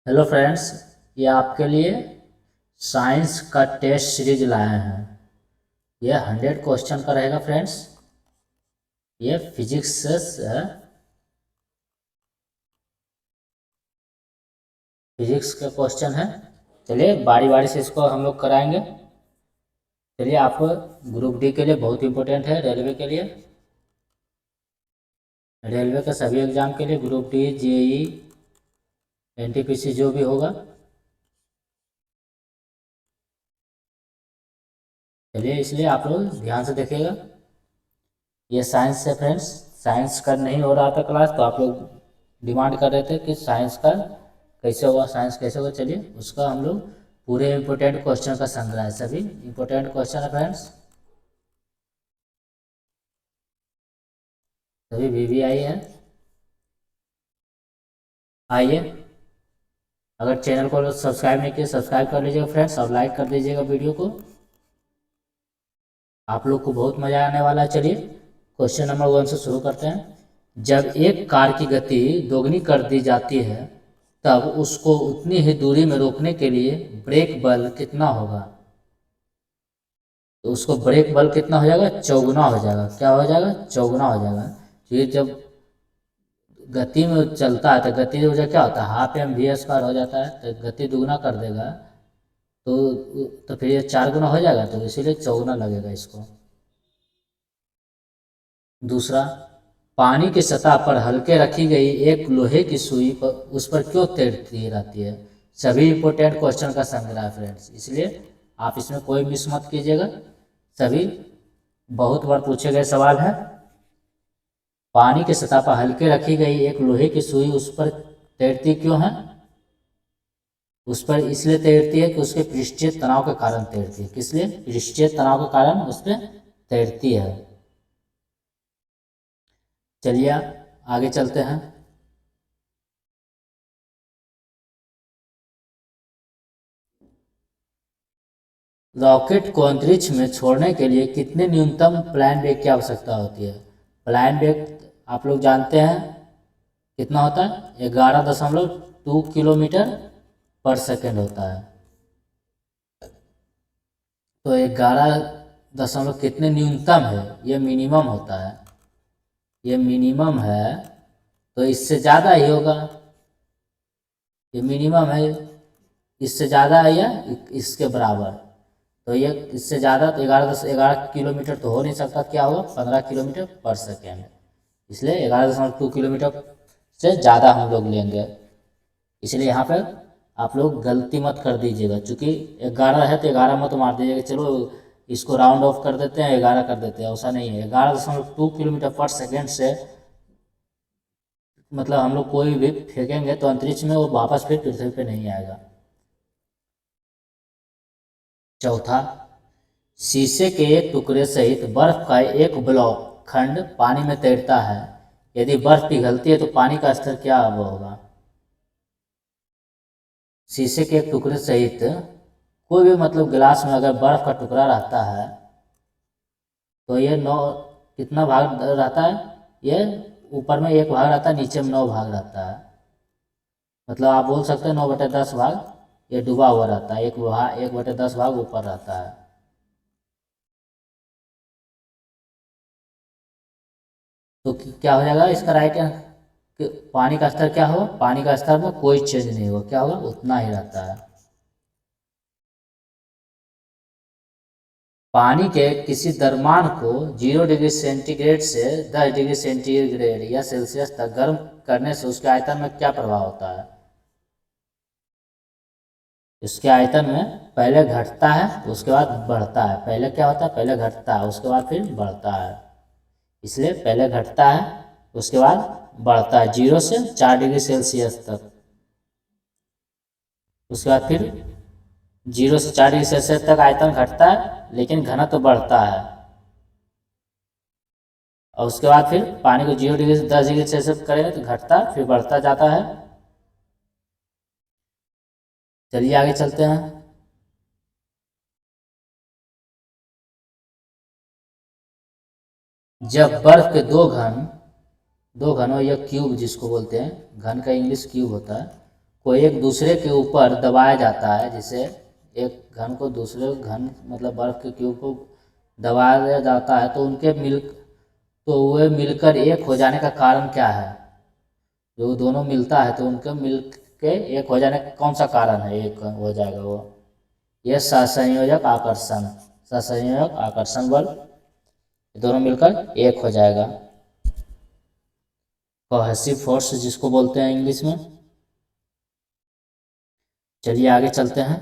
Hello friends, ये आपके लिए साइंस का टेस्ट सीरीज लाए हैं। ये 100 क्वेश्चन का रहेगा फ्रेंड्स। ये फिजिक्स से है। फिजिक्स का क्वेश्चन है। चलिए बारी बारी से इसको हम लोग कराएंगे। चलिए, आप ग्रुप डी के लिए बहुत इंपॉर्टेंट है। रेलवे के लिए, रेलवे के सभी एग्जाम के लिए ग्रुप डी, जेई, एनटीपीसी जो भी होगा। चलिए, इसलिए आप लोग ध्यान से देखिएगा। ये साइंस से फ्रेंड्स, साइंस का नहीं हो रहा था क्लास, तो आप लोग डिमांड कर रहे थे कि साइंस का कैसे हुआ, साइंस कैसे हुआ। चलिए, उसका हम लोग पूरे इंपॉर्टेंट क्वेश्चन का संग्रह है। सभी इंपॉर्टेंट क्वेश्चन है फ्रेंड्स, सभी वीवीआई है। आइए, अगर चैनल को सब्सक्राइब नहीं किया सब्सक्राइब कर लीजिएगा फ्रेंड्स, और लाइक कर दीजिएगा वीडियो को। आप लोग को बहुत मज़ा आने वाला है। चलिए, क्वेश्चन नंबर 1 से शुरू करते हैं। जब एक कार की गति दोगुनी कर दी जाती है, तब उसको उतनी ही दूरी में रोकने के लिए ब्रेक बल कितना होगा? तो उसको ब्रेक बल कितना हो जाएगा? चौगुना हो जाएगा। क्या हो जाएगा? चौगुना हो जाएगा। फिर जब गति में चलता है तो गति ऊर्जा क्या होता है? हाफ एम वी स्क्वायर हो जाता है। तो गति दुगुना कर देगा तो फिर ये 4 गुना हो जाएगा, तो इसीलिए चौगुना लगेगा इसको। दूसरा, पानी की सतह पर हल्के रखी गई एक लोहे की सुई पर उस पर क्यों तैरती रहती है? सभी इंपॉर्टेंट क्वेश्चन का संग्रह है फ्रेंड्स, इसलिए आप इसमें कोई मिस मत कीजिएगा। सभी बहुत बार पूछे गए सवाल है। पानी की सतह पर हल्के रखी गई एक लोहे की सुई उस पर तैरती क्यों है? उस पर इसलिए तैरती है कि उसके पृष्ठीय तनाव के कारण तैरती है। किस लिए? पृष्ठीय तनाव के कारण उस पर तैरती है। चलिए आगे चलते हैं। रॉकेट को अंतरिक्ष में छोड़ने के लिए कितने न्यूनतम प्लान वेग की आवश्यकता होती है? प्लान वेग आप लोग जानते हैं कितना होता है? 11.2 किलोमीटर पर सेकेंड होता है। तो 11 दशमलव कितने न्यूनतम है? ये मिनिमम होता है। ये मिनिमम है, तो इससे ज़्यादा ही होगा। ये मिनिमम है, इससे ज़्यादा है या इसके बराबर। तो ये इससे ज़्यादा, तो 11 तो हो नहीं सकता। क्या होगा? 15 किलोमीटर पर सेकेंड। इसलिए 11.2 किलोमीटर से ज़्यादा हम लोग लेंगे। इसलिए यहाँ पर आप लोग गलती मत कर दीजिएगा, चूँकि 11 है तो 11 मत मार दीजिएगा। चलो इसको राउंड ऑफ कर देते हैं, 11 कर देते हैं। ऐसा नहीं है। 11.2 किलोमीटर पर सेकेंड से मतलब हम लोग कोई भी फेंकेंगे तो अंतरिक्ष में वो वापस फिर पृथ्वी पे नहीं आएगा। चौथा, शीशे के एक टुकड़े सहित बर्फ का एक ब्लॉक खंड पानी में तैरता है। यदि बर्फ पिघलती है तो पानी का स्तर क्या होगा? शीशे के एक टुकड़े सहित कोई भी मतलब गिलास में अगर बर्फ का टुकड़ा रहता है तो ये 9 कितना भाग रहता है? ये ऊपर में 1 भाग रहता है, नीचे में 9 भाग रहता है। मतलब आप बोल सकते हैं 9/10 भाग ये डूबा हुआ रहता है, 1/10 भाग ऊपर रहता है। तो क्या हो जाएगा इसका राइट? पानी का स्तर क्या होगा? पानी का स्तर में कोई चेंज नहीं होगा। क्या होगा? उतना ही रहता है। पानी के किसी द्रव्यमान को 0 डिग्री सेंटीग्रेड से 10 डिग्री सेंटीग्रेड या सेल्सियस तक गर्म करने से उसके आयतन में क्या प्रभाव होता है? इसके आयतन में पहले घटता है उसके बाद बढ़ता है। पहले क्या होता है? पहले घटता है उसके बाद फिर बढ़ता है। इसलिए पहले घटता है उसके बाद बढ़ता है 0 से 4 डिग्री सेल्सियस तक। उसके बाद फिर 0 से 4 डिग्री सेल्सियस तक आयतन घटता है लेकिन घनत्व तो बढ़ता है। और उसके बाद फिर पानी को 0 डिग्री से 10 डिग्री सेल्सियस करेंगे तो घटता फिर बढ़ता जाता है। चलिए आगे चलते हैं। जब बर्फ के दो घनों या क्यूब जिसको बोलते हैं, घन का इंग्लिश क्यूब होता है, को एक दूसरे के ऊपर दबाया जाता है, जिसे एक घन को दूसरे घन मतलब बर्फ के क्यूब को दबाया जाता है, तो वे मिलकर एक हो जाने का कारण क्या है? जो दोनों मिलता है तो उनके मिल के एक हो जाने का कौन सा कारण है एक हो जाएगा वो? ये सहसंयोजक आकर्षण बल, दोनों मिलकर एक हो जाएगा, कोहेसिव फोर्स जिसको बोलते हैं इंग्लिश में। चलिए आगे चलते हैं।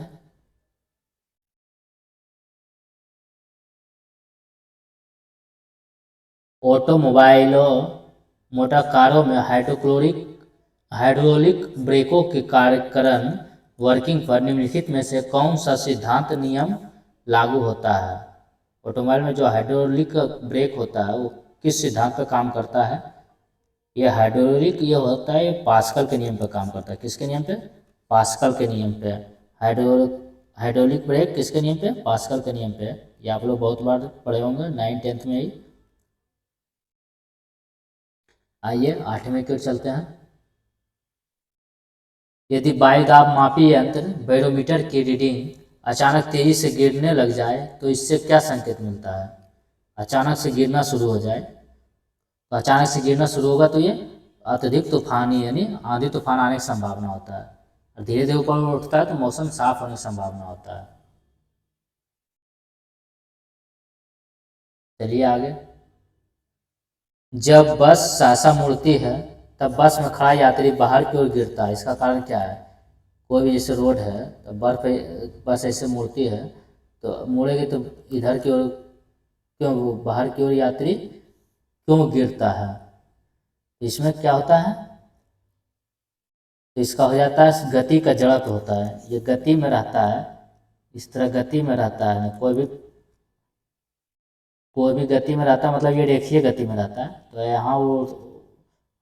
ऑटोमोबाइलों मोटर कारों में हाइड्रोलिक ब्रेकों के कार्यकरण वर्किंग पर निम्नलिखित में से कौन सा सिद्धांत नियम लागू होता है? ऑटोमोबाइल में जो हाइड्रोलिक ब्रेक होता है वो किस सिद्धांत पर काम करता है? ये हाइड्रोलिक ये होता है, ये पास्कल के नियम पर काम करता है। किसके नियम पे? पास्कल के नियम पे। हाइड्रोलिक ब्रेक किसके नियम पे? पास्कल के नियम पे। ये आप लोग बहुत बार पढ़े होंगे 9th-10th में ही। आइए 8वें की ओर चलते हैं। यदि वायु दाब मापी यंत्र बैरोमीटर की रीडिंग अचानक तेजी से गिरने लग जाए तो इससे क्या संकेत मिलता है? अचानक से गिरना शुरू हो जाए, तो अचानक से गिरना शुरू होगा तो ये अत्यधिक तूफानी यानी आंधी तूफान आने की संभावना होता है। और धीरे धीरे ऊपर उठता है तो मौसम साफ होने की संभावना होता है। चलिए आगे। जब बस सहसा मुड़ती है तब बस में खड़ा यात्री बाहर की ओर गिरता है, इसका कारण क्या है? कोई भी जैसे रोड है तो बस ऐसे मुड़ती है तो मुड़ेगी तो इधर की ओर क्यों, वो बाहर की ओर यात्री क्यों गिरता है? इसमें क्या होता है? तो इसका हो जाता है गति का जड़त्व होता है। ये गति में रहता है, इस तरह गति में रहता है। कोई भी गति में रहता है मतलब ये रेखीय गति में रहता है, तो यहाँ वो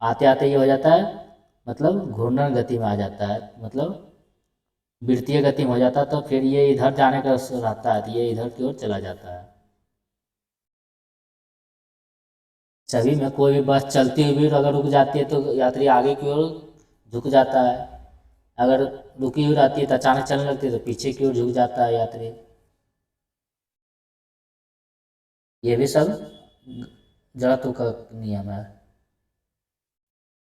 आते आते ये हो जाता है मतलब घूर्णन गति में आ जाता है, मतलब वृत्तीय गति में हो जाता है। तो फिर ये इधर जाने का रहता है तो ये इधर की ओर चला जाता है। सभी में कोई भी बस चलती हुई भी अगर रुक जाती है तो यात्री आगे की ओर झुक जाता है, अगर रुकी हुई रहती है तो अचानक चलने लगती है तो पीछे की ओर झुक जाता है यात्री। ये भी सब जड़त्व का नियम है।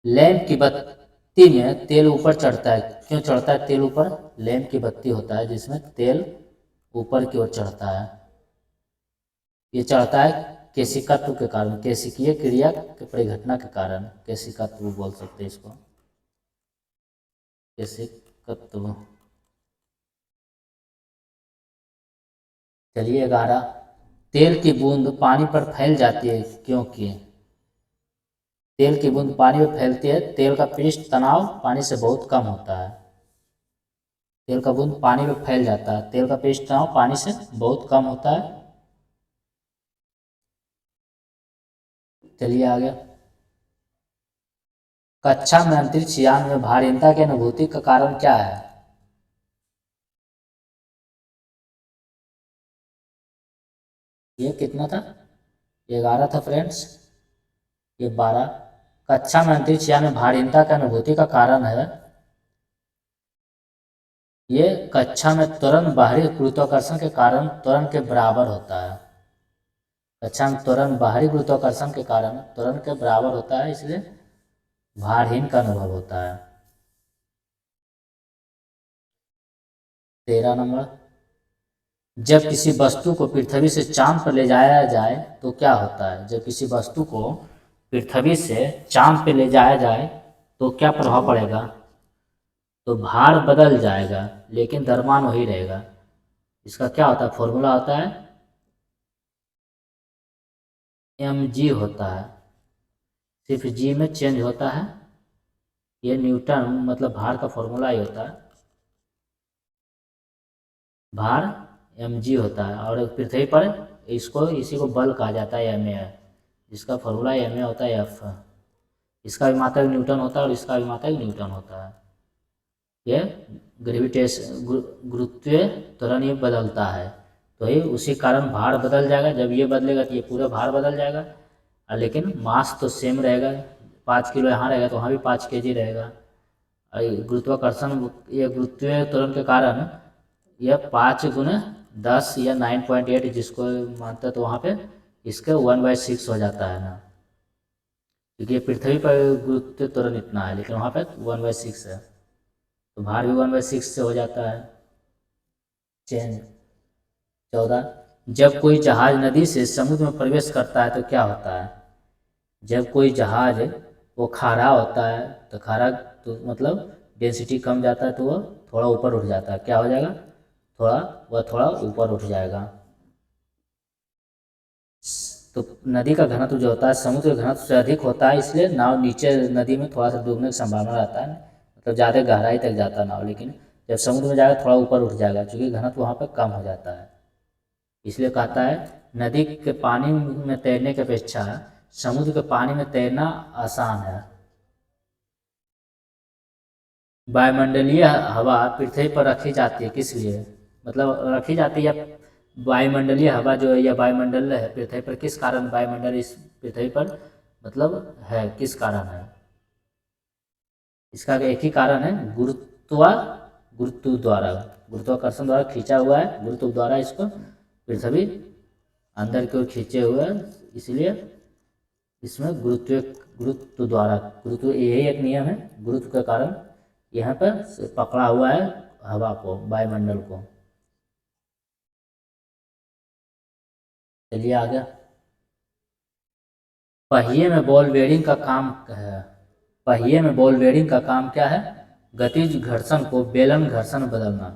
लैंप की बत्ती में तेल ऊपर चढ़ता है, क्यों चढ़ता है तेल ऊपर? लैंप की बत्ती होता है जिसमें तेल ऊपर की ओर चढ़ता है। ये चढ़ता है केशिकत्व के कारण, केशिकीय क्रिया के परिघटना के कारण केशिकत्व बोल सकते हैं इसको, केशिकत्व। चलिए 11। तेल की बूंद पानी पर फैल जाती है क्योंकि? तेल की बूंद पानी में फैलती है, तेल का पृष्ठ तनाव पानी से बहुत कम होता है। तेल का बूंद पानी में फैल जाता है, तेल का पृष्ठ तनाव पानी से बहुत कम होता है। चलिए आगे। कक्षा में अंतरिक्ष यान में भारीनता की अनुभूति का कारण क्या है? ये कितना था? 11 था फ्रेंड्स, ये 12। कक्षा में अंतरिक्ष यान में भारीनता की अनुभूति का कारण है ये कक्षा में त्वरण बाहरी गुरुत्वाकर्षण के कारण त्वरण के बराबर होता है। कक्षा में त्वरण बाहरी गुरुत्वाकर्षण के कारण त्वरण के बराबर होता है, इसलिए भारहीन का अनुभव होता है। 13 नंबर। जब किसी वस्तु को पृथ्वी से चांद पर ले जाया जाए तो क्या होता है? जब किसी वस्तु को पृथ्वी से चांद पर ले जाया जाए तो क्या प्रभाव पड़ेगा? तो भार बदल जाएगा लेकिन द्रव्यमान वही रहेगा। इसका क्या होता है? फॉर्मूला होता है mg होता है, सिर्फ g में चेंज होता है। ये न्यूटन मतलब भार का फॉर्मूला ही होता है, भार mg होता है। और पृथ्वी पर इसी को बल कहा जाता है, ma है, जिसका फॉर्मूला ma होता है f। इसका भी मात्रक न्यूटन होता है और इसका भी मात्रक न्यूटन होता है। ये गुरुत्वीय त्वरण ये बदलता है, तो ये उसी कारण भार बदल जाएगा। जब ये बदलेगा तो ये पूरा भार बदल जाएगा, लेकिन मास तो सेम रहेगा। 5 किलो यहाँ रहेगा तो वहाँ भी 5 kg रहेगा। गुरुत्वाकर्षण, ये गुरुत्वीय त्वरण के कारण यह 5 × 10 या 9.8 जिसको मानते हैं, तो वहाँ पे इसका 1/6 हो जाता है ना, क्योंकि ये पृथ्वी पर गुरुत्वीय त्वरण इतना है, लेकिन वहाँ पे 1/6 है, तो भार भी 1/6 से हो जाता है चेंज। 14, जब कोई जहाज नदी से समुद्र में प्रवेश करता है तो क्या होता है? जब कोई जहाज वो खारा होता है, तो खारा तो मतलब डेंसिटी कम जाता है, तो वो थोड़ा ऊपर उठ जाता है, क्या हो जाएगा? थोड़ा ऊपर उठ जाएगा। तो नदी का घनत्व जो होता है समुद्र के घनत्व से अधिक होता है, इसलिए नाव नीचे नदी में थोड़ा सा डूबने की संभावना रहता है, मतलब ज़्यादा गहराई तक जाता है नाव, लेकिन जब समुद्र में जाएगा थोड़ा ऊपर उठ जाएगा, क्योंकि घनत्व वहाँ पर कम हो जाता है। इसलिए कहता है नदी के पानी में तैरने की अपेक्षा समुद्र के पानी में तैरना आसान है। वायुमंडलीय हवा पृथ्वी पर रखी जाती है किस लिए? मतलब रखी जाती है, वायुमंडलीय हवा जो है या वायुमंडल है पृथ्वी पर, किस कारण वायुमंडल इस पृथ्वी पर मतलब है, किस कारण है? इसका एक ही कारण है, गुरुत्व द्वारा, गुरुत्वाकर्षण द्वारा खींचा हुआ है, गुरुत्व द्वारा इसको पृथ्वी अंदर की ओर खींचे हुए हैं, इसलिए इसमें गुरुत्व द्वारा, गुरुत्व यही एक नियम है, गुरुत्व के कारण यहाँ पर पकड़ा हुआ है हवा को, वायुमंडल को। चलिए आगे। पहिए में बॉल बेयरिंग का काम है, पहिए में बॉल बेयरिंग का काम क्या है? गतिज घर्षण को बेलन घर्षण में बदलना।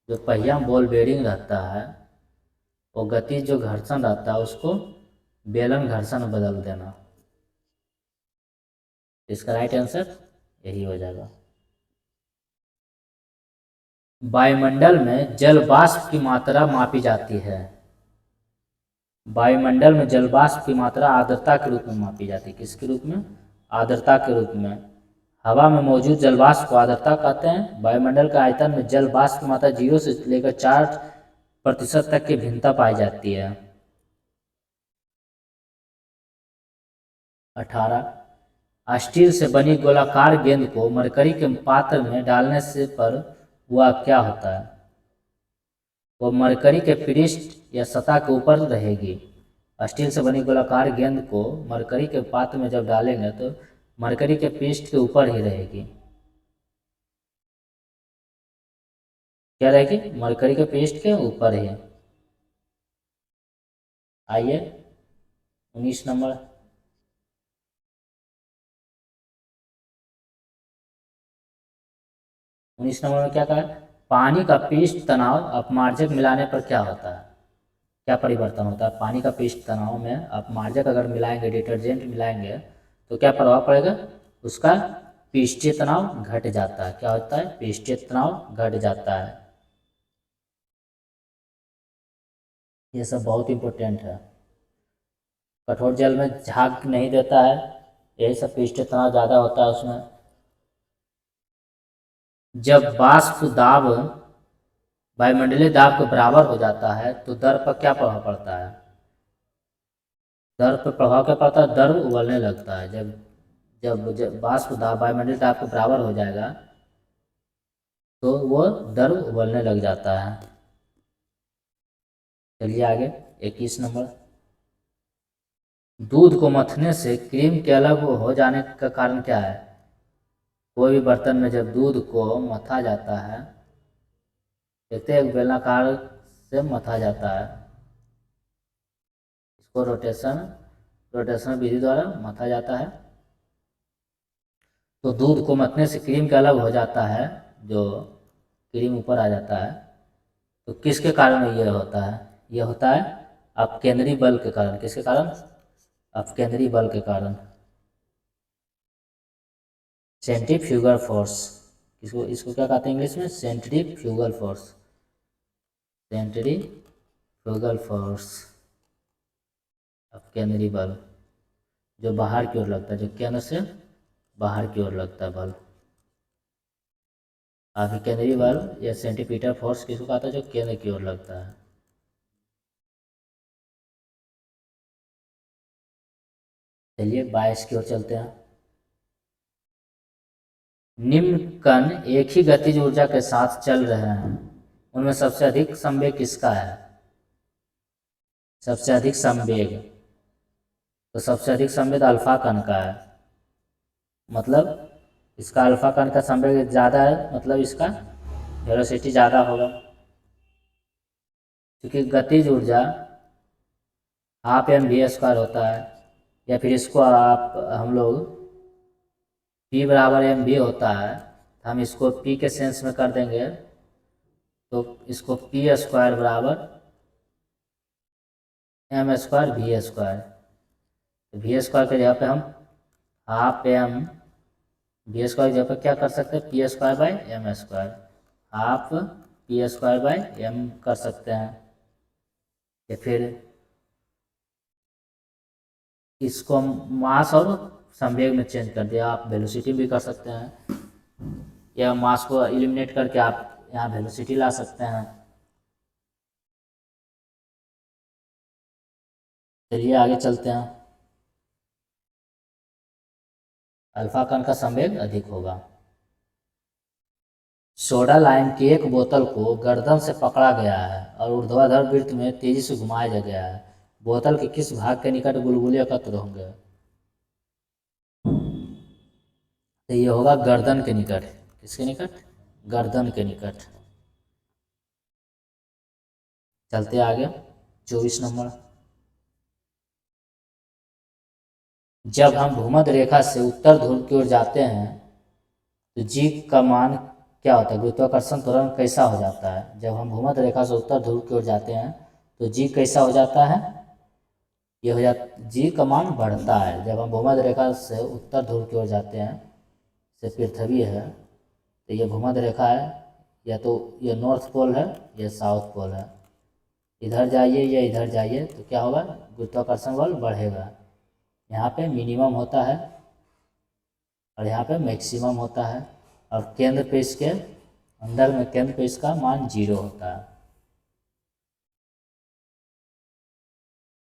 जो पहिया में बॉल बेयरिंग रहता है, वो गतिज जो घर्षण रहता है उसको बेलन घर्षण में बदल देना। इसका राइट आंसर यही हो जाएगा। वायुमंडल में जल वाष्प की मात्रा मापी जाती है। वायुमंडल में जल वाष्प की मात्रा आर्द्रता के रूप में मापी जाती है। किसके रूप में? आर्द्रता के रूप में। हवा में मौजूद जल वाष्प को आर्द्रता कहते हैं। वायुमंडल के आयतन में जल वाष्प की मात्रा 0 से लेकर 4% तक की भिन्नता पाई जाती है। 18, स्टील से बनी गोलाकार गेंद को मरकरी के पात्र में डालने से पर वह क्या होता है? वो मरकरी के पृष्ठ या सतह के ऊपर रहेगी। स्टील से बनी गोलाकार गेंद को मरकरी के पात्र में जब डालेंगे तो मरकरी के पृष्ठ के ऊपर ही रहेगी। क्या रहेगी? मरकरी के पृष्ठ के ऊपर ही। आइए 19 नंबर। 19 नंबर में क्या कहा है? पानी का पृष्ठ तनाव अपमार्जक मिलाने पर क्या होता है? क्या परिवर्तन होता है? पानी का पृष्ठ तनाव में अपमार्जक अगर मिलाएंगे, डिटर्जेंट मिलाएंगे, तो क्या प्रभाव पड़ेगा? उसका पृष्ठीय तनाव घट जाता है। क्या होता है? पृष्ठीय तनाव घट जाता है। ये सब बहुत इंपॉर्टेंट है। कठोर जल में झाग नहीं देता है, यही सब पृष्ठीय तनाव ज़्यादा होता है उसमें। जब वाष्प दाब वायुमंडलीय दाब के बराबर हो जाता है तो दर पर क्या प्रभाव पड़ता है? दर पर प्रभाव क्या पड़ता है? दर उबलने लगता है। जब वाष्प दाब वायुमंडलीय दाब के बराबर हो जाएगा तो वो दर उबलने लग जाता है। चलिए आगे 21 नंबर। दूध को मथने से क्रीम के अलग हो जाने का कारण क्या है? कोई भी बर्तन में जब दूध को मथा जाता है, देखते हैं एक बेलनाकार से मथा जाता है, इसको रोटेशन विधि द्वारा मथा जाता है, तो दूध को मथने से क्रीम के अलग हो जाता है, जो क्रीम ऊपर आ जाता है। तो किसके कारण ये होता है? ये होता है अपकेंद्री बल के कारण। किसके कारण? अपकेंद्री बल के कारण, सेंट्रीफ्यूगल फोर्स। इसको क्या कहते हैं इंग्लिश में? Centrifugal force. सेंट्रीफ्यूगल फोर्स, अपकेंद्री बल, जो बाहर की ओर लगता है, जो केंद्र से बाहर की ओर लगता है बल। अभिकेंद्री बल या सेंट्रीपिटल फोर्स किसको कहता है? जो केंद्र की ओर लगता है। चलिए 22 की ओर चलते हैं। निम्न कण एक ही गतिज ऊर्जा के साथ चल रहे हैं, उनमें सबसे अधिक संवेग किसका है? सबसे अधिक संवेग, तो सबसे अधिक संवेग अल्फा कण का है। मतलब इसका अल्फा कण का संवेग ज़्यादा है, मतलब इसका वेलोसिटी ज़्यादा होगा, क्योंकि गतिज ऊर्जा हाफ एम वी स्क्वायर होता है, या फिर इसको आप हम लोग P बराबर एम वी होता है, तो हम इसको P के सेंस में कर देंगे, तो इसको P स्क्वायर बराबर एम स्क्वायर वी स्क्वायर, तो वी स्क्वायर के जगह पे हम हाफ एम वी स्क्वायर की जगह पे क्या कर सकते हैं? P square by M square, half P square by M कर सकते हैं, या फिर इसको मास और संवेग में चेंज कर दिया, आप वेलोसिटी भी कर सकते हैं, या मास को एलिमिनेट करके आप यहाँ वेलोसिटी ला सकते हैं। चलिए आगे चलते हैं। अल्फा कण का संवेग अधिक होगा। सोडा लाइम की एक बोतल को गर्दन से पकड़ा गया है और ऊर्ध्वाधर वृत्त में तेजी से घुमाया गया है। बोतल के किस भाग के निकट बुलबुले एकत्र होंगे? तो ये होगा गर्दन के निकट। किसके निकट? गर्दन के निकट। चलते आगे 24 नंबर। जब हम भूमध्य रेखा से उत्तर ध्रुव की ओर जाते हैं तो जी का मान क्या होता है? गुरुत्वाकर्षण त्वरण कैसा हो जाता है? जब हम भूमध्य रेखा से उत्तर ध्रुव की ओर जाते हैं तो जी कैसा हो जाता है? ये हो जाता, जी का मान बढ़ता है। जब हम भूमध्य रेखा से उत्तर ध्रुव की ओर जाते हैं, से पृथ्वी है तो ये भूमध्य रेखा है, या तो ये नॉर्थ पोल है या साउथ पोल है। इधर जाइए या इधर जाइए तो क्या होगा? गुरुत्वाकर्षण बल बढ़ेगा। यहाँ पे मिनिमम होता है और यहाँ पे मैक्सिमम होता है, और केंद्र पे इसके अंदर में केंद्र पे इसका मान 0 होता है।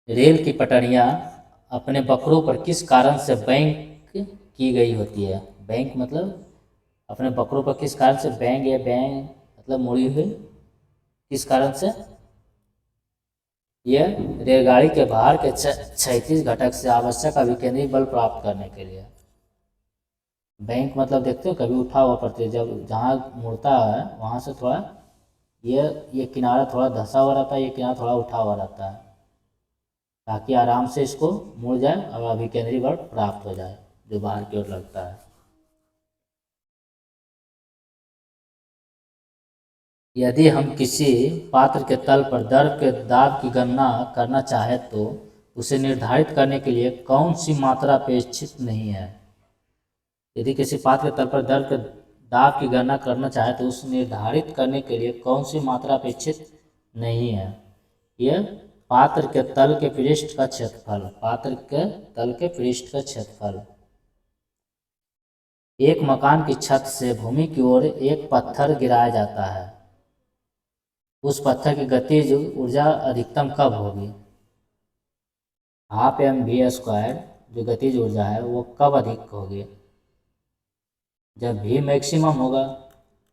रेल की पटरियाँ अपने बकरों पर किस कारण से बैंक की गई होती है? बैंक मतलब अपने बकरों पर किस कारण से बैंक, या बैंक मतलब मुड़ी हुई, किस कारण से? यह रेलगाड़ी के बाहर के क्षैतिज घटक से आवश्यक अभिकेंद्री बल प्राप्त करने के लिए। बैंक मतलब देखते हो कभी उठा हुआ पड़ती है, जब जहाँ मुड़ता है वहाँ से थोड़ा ये किनारा थोड़ा धंसा हुआ रहता है, ये किनारा थोड़ा उठा हुआ रहता है, ताकि आराम से इसको मुड़ जाए और अभिकेंद्री बल प्राप्त हो जाए जो बाहर की ओर लगता है। यदि हम किसी पात्र के तल पर द्रव के दाब की गणना करना चाहे तो उसे निर्धारित करने के लिए कौन सी मात्रा अपेक्षित नहीं है? यदि किसी पात्र के तल पर द्रव के दाब की गणना करना चाहे तो उसे निर्धारित करने के लिए कौन सी मात्रा अपेक्षित नहीं है? यह पात्र के तल के पृष्ठ का क्षेत्रफल, पात्र के तल के पृष्ठ का क्षेत्रफल। एक मकान की छत से भूमि की ओर एक पत्थर गिराया जाता है, उस पत्थर की गतिज ऊर्जा अधिकतम कब होगी? हाफ एम वी स्क्वायर जो गतिज ऊर्जा है वो कब अधिक होगी? जब भी मैक्सिमम होगा।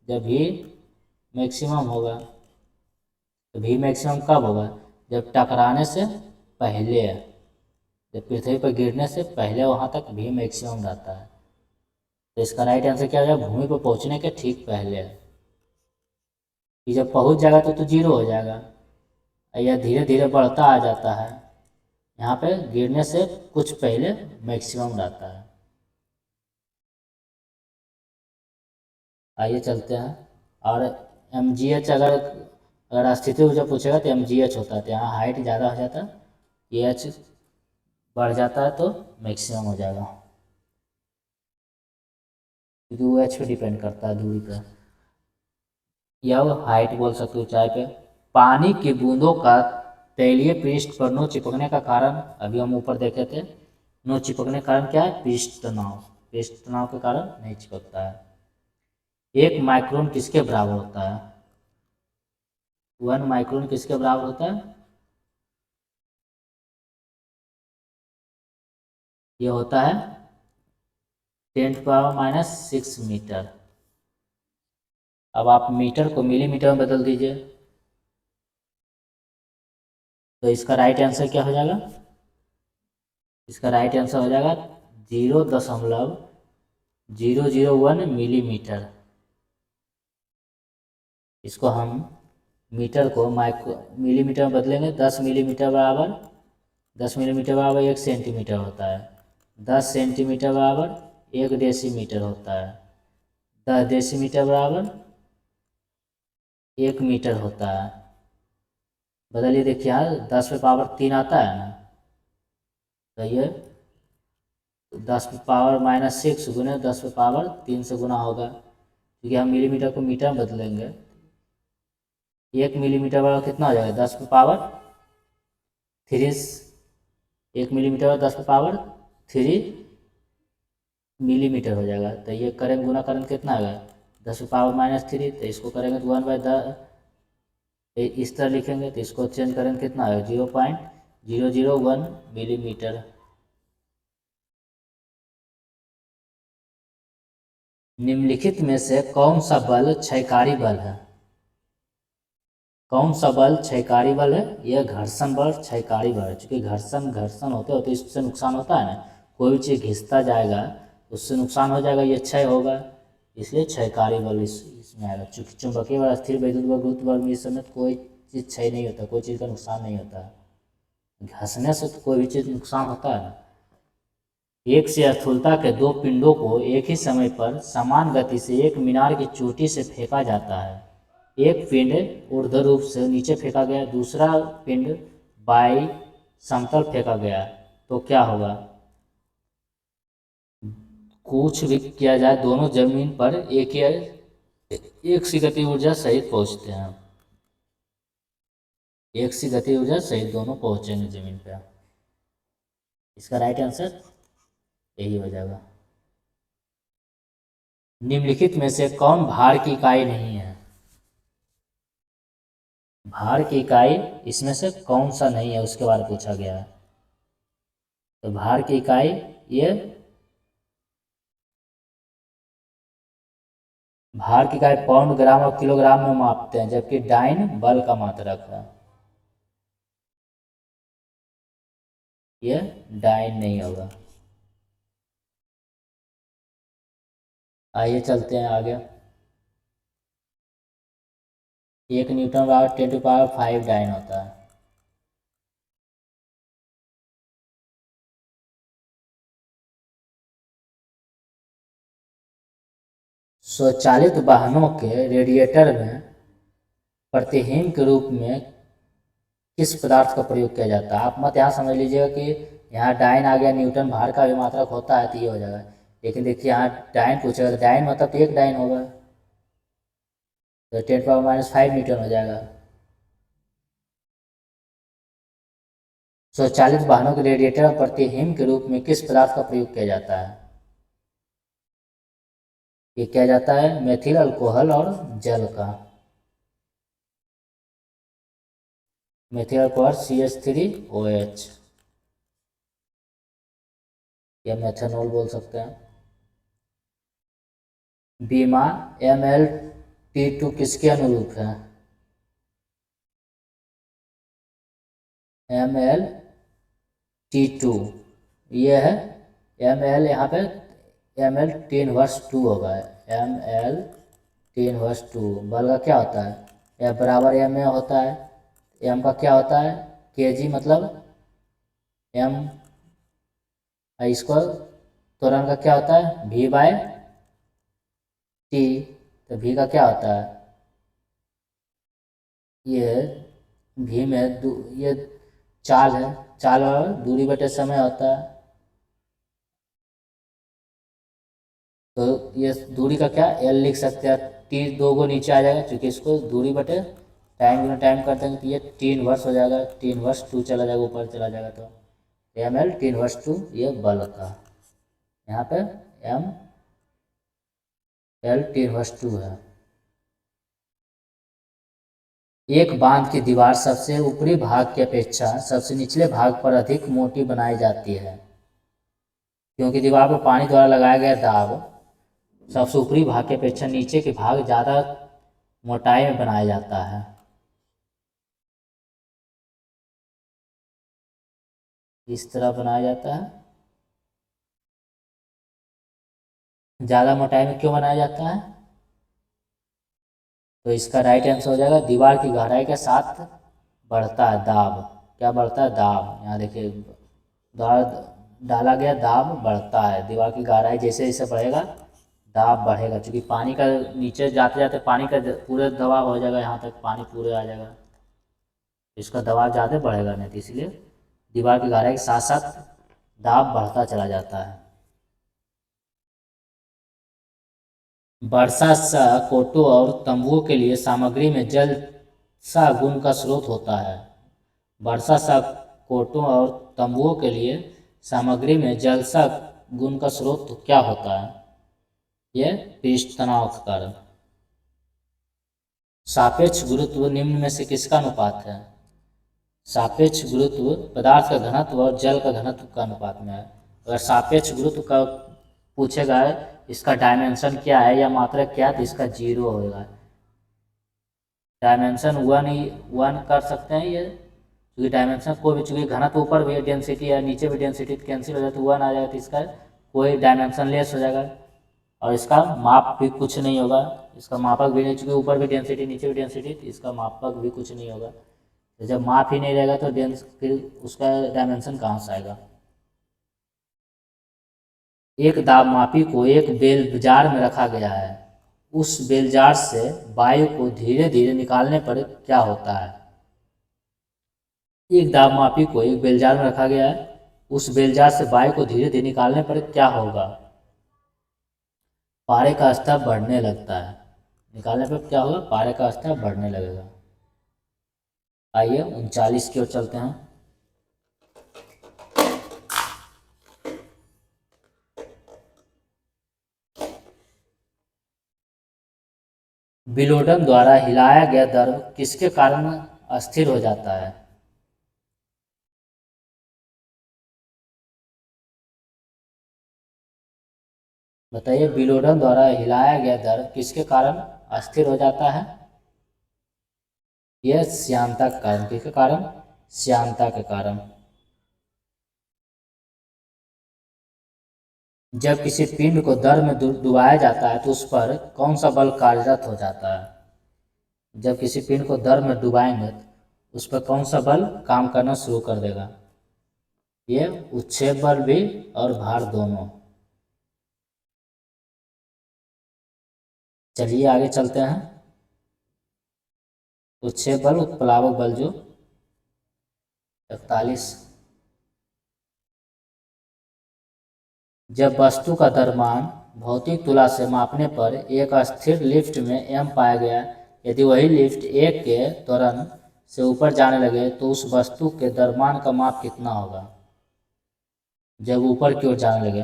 जब भी मैक्सिमम होगा, तो भी मैक्सिमम कब होगा? जब टकराने से पहले, जब पृथ्वी पर गिरने से पहले वहाँ तक भी मैक्सिमम रहता है। तो इसका राइट आंसर क्या हो जाएगा? भूमि पर पहुँचने के ठीक पहले। कि जब पहुँच जाएगा तो 0 हो जाएगा, या धीरे धीरे बढ़ता आ जाता है। यहाँ पे गिरने से कुछ पहले मैक्सिमम रहता है। आइए चलते हैं। और एम जी एच अगर स्थिति ऊर्जा पूछेगा तो एम जी एच होता है, तो यहाँ हाइट ज़्यादा हो जाता है, ए एच बढ़ जाता है तो मैक्सिमम हो जाएगा, क्योंकि वो एच पे डिपेंड करता है दूरी पे, या वो हाइट बोल सकते हो ऊंचाई पे। पानी की बूंदों का तैलीय पृष्ठ पर नो चिपकने का कारण अभी हम ऊपर देखे थे। नो चिपकने का कारण क्या है? पृष्ठ तनाव। पृष्ठ तनाव के कारण नहीं चिपकता है। 1 माइक्रोन किसके बराबर होता है? 1 माइक्रोन किसके बराबर होता है? ये होता है 10⁻⁻6 मीटर। अब आप मीटर को मिलीमीटर में बदल दीजिए, तो इसका राइट आंसर क्या हो जाएगा? इसका राइट आंसर हो जाएगा 0.001 मिलीमीटर। इसको हम मीटर को मिलीमीटर में बदलेंगे। 10 मिलीमीटर बराबर 1 सेंटीमीटर होता है। 10 सेंटीमीटर बराबर 1 डेसीमीटर होता है। 10 डेसीमीटर बराबर 1 मीटर होता है। बदलिए, देखिए यहाँ 10 पे पावर 3 आता है ना, तो ये 10⁻⁻6 गुने 10 पे पावर 3 से गुना होगा, क्योंकि हम मिलीमीटर को मीटर में बदलेंगे। 1 मिलीमीटर बराबर कितना हो जाएगा? 10 पे पावर 3। 1 मिलीमीटर बराबर 10 पे पावर 3 मिलीमीटर हो जाएगा। तो ये करेंगे गुना करेंगे कितना आएगा? 10 पे पावर -3। तो इसको करेंगे तो 1/10 इस तरह लिखेंगे, तो इसको चेंज करेंगे कितना आएगा? 0.001 मिलीमीटर। निम्नलिखित में से कौन सा बल क्षयकारी बल है? कौन सा बल क्षयकारी बल है? यह घर्षण बल क्षयकारी बल है। चूंकि घर्षण होते होते इससे नुकसान होता है ना, कोई भी चीज़ घिसता जाएगा उससे नुकसान हो जाएगा, ये क्षय होगा, इसलिए क्षयकारी बल इसमें आएगा। चूंकि चुंबकीय बल, स्थिर वैद्युत बल, गुरुत्व बल में इस समय कोई चीज़ क्षय नहीं होता, कोई चीज़ का नुकसान नहीं होता। घसने से तो कोई भी चीज़ नुकसान होता है ना। एक से स्थूलता के दो पिंडों को एक ही समय पर समान गति से एक मीनार की चोटी से फेंका जाता है। एक पिंड ऊर्ध्व रूप से नीचे फेंका गया, दूसरा पिंड बाई समतल फेंका गया, तो क्या होगा? कुछ भी किया जाए, दोनों जमीन पर एक सी गति ऊर्जा सहित पहुंचते हैं। एक सी गति ऊर्जा सहित दोनों पहुंचेंगे जमीन पर। इसका राइट आंसर यही हो जाएगा। निम्नलिखित में से कौन भार की इकाई नहीं है? भार की इकाई इसमें से कौन सा नहीं है, उसके बारे में पूछा गया है। तो भार की इकाई ये भार की इकाई पाउंड, ग्राम और किलोग्राम में मापते हैं, जबकि डाइन बल का मात्रक है। ये डाइन नहीं होगा। आइए चलते हैं आगे। 1 न्यूटन बराबर 10⁵ डाइन होता है। स्वचालित वाहनों के रेडिएटर में प्रतिहीन के रूप में किस पदार्थ का प्रयोग किया जाता है? आप मत यहाँ समझ लीजिएगा कि यहाँ डाइन आ गया, न्यूटन भार का भी मात्रक होता है तो ये हो जाएगा। लेकिन देखिए यहाँ डाइन पूछेगा, तो डाइन मतलब तो 1 डाइन होगा, तो 10⁻⁻5 न्यूटन हो जाएगा। स्वचालित वाहनों के रेडिएटर में प्रतिहीन के रूप में किस पदार्थ का प्रयोग किया जाता है? ये किया जाता है मेथिल अल्कोहल और जल का। मेथिल अल्कोहल CH3OH, या मेथनॉल बोल सकते हैं। बीमा MlT2 किसके अनुरूप है? MlT2 ये है Ml, यहाँ पे Ml/T−2 होगा। Ml/T−2 बल का क्या होता है? F बराबर ma होता है। m का क्या होता है? kg मतलब m। इसको त्वरण का क्या होता है? V/T। तो v का क्या होता है? ये v में ये चाल है, चाल और दूरी बटे समय होता है। तो ये दूरी का क्या L लिख सकते हैं। T 2 को नीचे आ जाएगा, क्योंकि इसको दूरी बटे टाइम गुना टाइम कर देंगे तो ये T−1 हो जाएगा। T−2 चला जाएगा, ऊपर चला जाएगा, तो Ml/T−2 ये बल का, यहाँ पे Ml/T−2 है। एक बांध की दीवार सबसे ऊपरी भाग की अपेक्षा सबसे निचले भाग पर अधिक मोटी बनाई जाती है। क्योंकि दीवार पर पानी द्वारा लगाया गया दाब सबसे ऊपरी भाग की अपेक्षा नीचे के भाग ज़्यादा मोटाई में बनाया जाता है। इस तरह बनाया जाता है। ज़्यादा मोटाई में क्यों बनाया जाता है? तो इसका राइट आंसर हो जाएगा दीवार की गहराई के साथ बढ़ता है दाब। क्या बढ़ता है? दाब। यहाँ देखिए द्वारा डाला गया दाब बढ़ता है। दीवार की गहराई जैसे जैसे बढ़ेगा दाब बढ़ेगा, क्योंकि पानी का नीचे जाते जाते पानी का पूरे दबाव हो जाएगा, यहाँ तक पानी पूरे आ जाएगा, इसका दबाव ज़्यादा बढ़ेगा नहीं, तो इसलिए दीवार की गहराई के साथ साथ दाब बढ़ता चला जाता है। वर्षा सा कोटों और तंबुओं के लिए सामग्री में जल सा गुण का स्रोत होता है। वर्षा सा कोटों और तंबुओं के लिए सामग्री में जलसा गुण का स्रोत क्या होता है? यह पृष्ठ तनाव के कारण। सापेक्ष गुरुत्व निम्न में से किसका अनुपात है? सापेक्ष गुरुत्व पदार्थ का घनत्व और जल का घनत्व का अनुपात में है। अगर सापेक्ष गुरुत्व का पूछेगा इसका डायमेंशन क्या है या मात्रक क्या है, तो इसका 0 होगा। डायमेंशन 1 कर सकते हैं ये, क्योंकि डायमेंशन कोई भी, चूँकि घनत्व ऊपर भी है डेंसिटी या नीचे भी डेंसिटी कैंसिल हो जाए तो 1 आ जाएगा, तो इसका कोई डायमेंशन लेस हो जाएगा और इसका माप भी कुछ नहीं होगा, इसका मापक भी नहीं, चूँकि ऊपर भी डेंसिटी नीचे भी डेंसिटी, तो इसका मापक भी कुछ नहीं होगा। तो जब माप ही नहीं रहेगा तो फिर उसका डायमेंशन कहाँ से आएगा? एक दाब मापी को एक बेल जार में रखा गया है, उस बेल जार से वायु को धीरे धीरे निकालने पर क्या होता है? एक दाब मापी को एक बेलजार में रखा गया है, उस बेलजार से वायु को धीरे धीरे निकालने पर क्या होगा? पारे का स्तर बढ़ने लगता है। निकालने पर क्या होगा? पारे का स्तर बढ़ने लगेगा। आइए 39 की ओर चलते हैं। विलोडन द्वारा हिलाया गया द्रव किसके कारण अस्थिर हो जाता है? बताइए, विलोडन द्वारा हिलाया गया द्रव किसके कारण अस्थिर हो जाता है? यह श्यानता के कारण। किसके कारण? श्यानता के कारण। जब किसी पिंड को दर में डुबाया जाता है तो उस पर कौन सा बल कार्यरत हो जाता है? जब किसी पिंड को दर में डुबाएंगे तो उस पर कौन सा बल काम करना शुरू कर देगा? ये उत्क्षेप बल भी और भार दोनों। चलिए आगे चलते हैं। उत्क्षेप बल, उत्प्लावक बल जो 41। जब वस्तु का द्रव्यमान भौतिक तुला से मापने पर एक स्थिर लिफ्ट में m पाया गया, यदि वही लिफ्ट एक के त्वरण से ऊपर जाने लगे तो उस वस्तु के द्रव्यमान का माप कितना होगा? जब ऊपर की ओर जाने लगे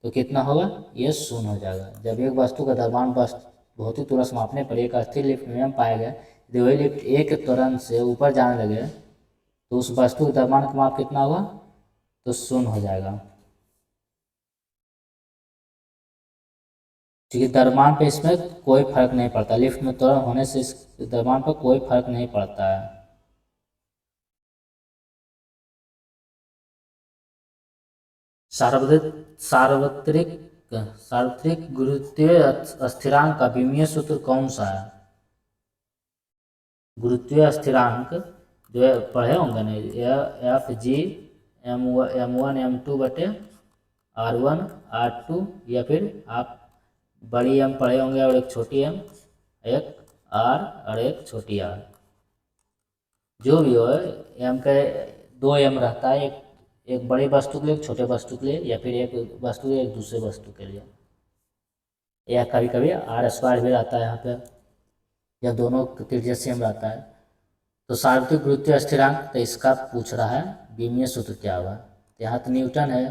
तो कितना होगा? ये 0 हो जाएगा। जब एक वस्तु का द्रव्यमान भौतिक तुला से मापने पर एक स्थिर लिफ्ट में m पाया गया, यदि वही लिफ्ट एक के त्वरण से ऊपर जाने लगे तो उस वस्तु के द्रव्यमान का माप कितना होगा? तो 0 हो जाएगा। क्योंकि द्रव्यमान पे इसमें कोई फर्क नहीं पड़ता, लिफ्ट में त्वरण होने से इस द्रव्यमान पर कोई फर्क नहीं पड़ता है। सार्वत्रिक सार्वत्रिक गुरुत्वीय स्थिरांक का विमीय सूत्र कौन सा है? गुरुत्वीय स्थिरांक जो है पढ़े होंगे ना, F/G m1 m2 बटे r1 r2, या फिर आप बड़ी m पढ़े होंगे और एक छोटी m, एक r और एक छोटी r, जो भी हो m का 2 m रहता है, एक बड़ी वस्तु के लिए, एक छोटे वस्तु के लिए, या फिर एक वस्तु के एक दूसरे वस्तु के लिए, या कभी कभी r² भी रहता है यहाँ पे, या दोनों त्रिज्या सेम रहता है। तो सार्वत्रिक गुरुत्वीय स्थिरांक, तो इसका पूछ रहा है विमीय सूत्र क्या होगा। तो यहाँ तो न्यूटन है,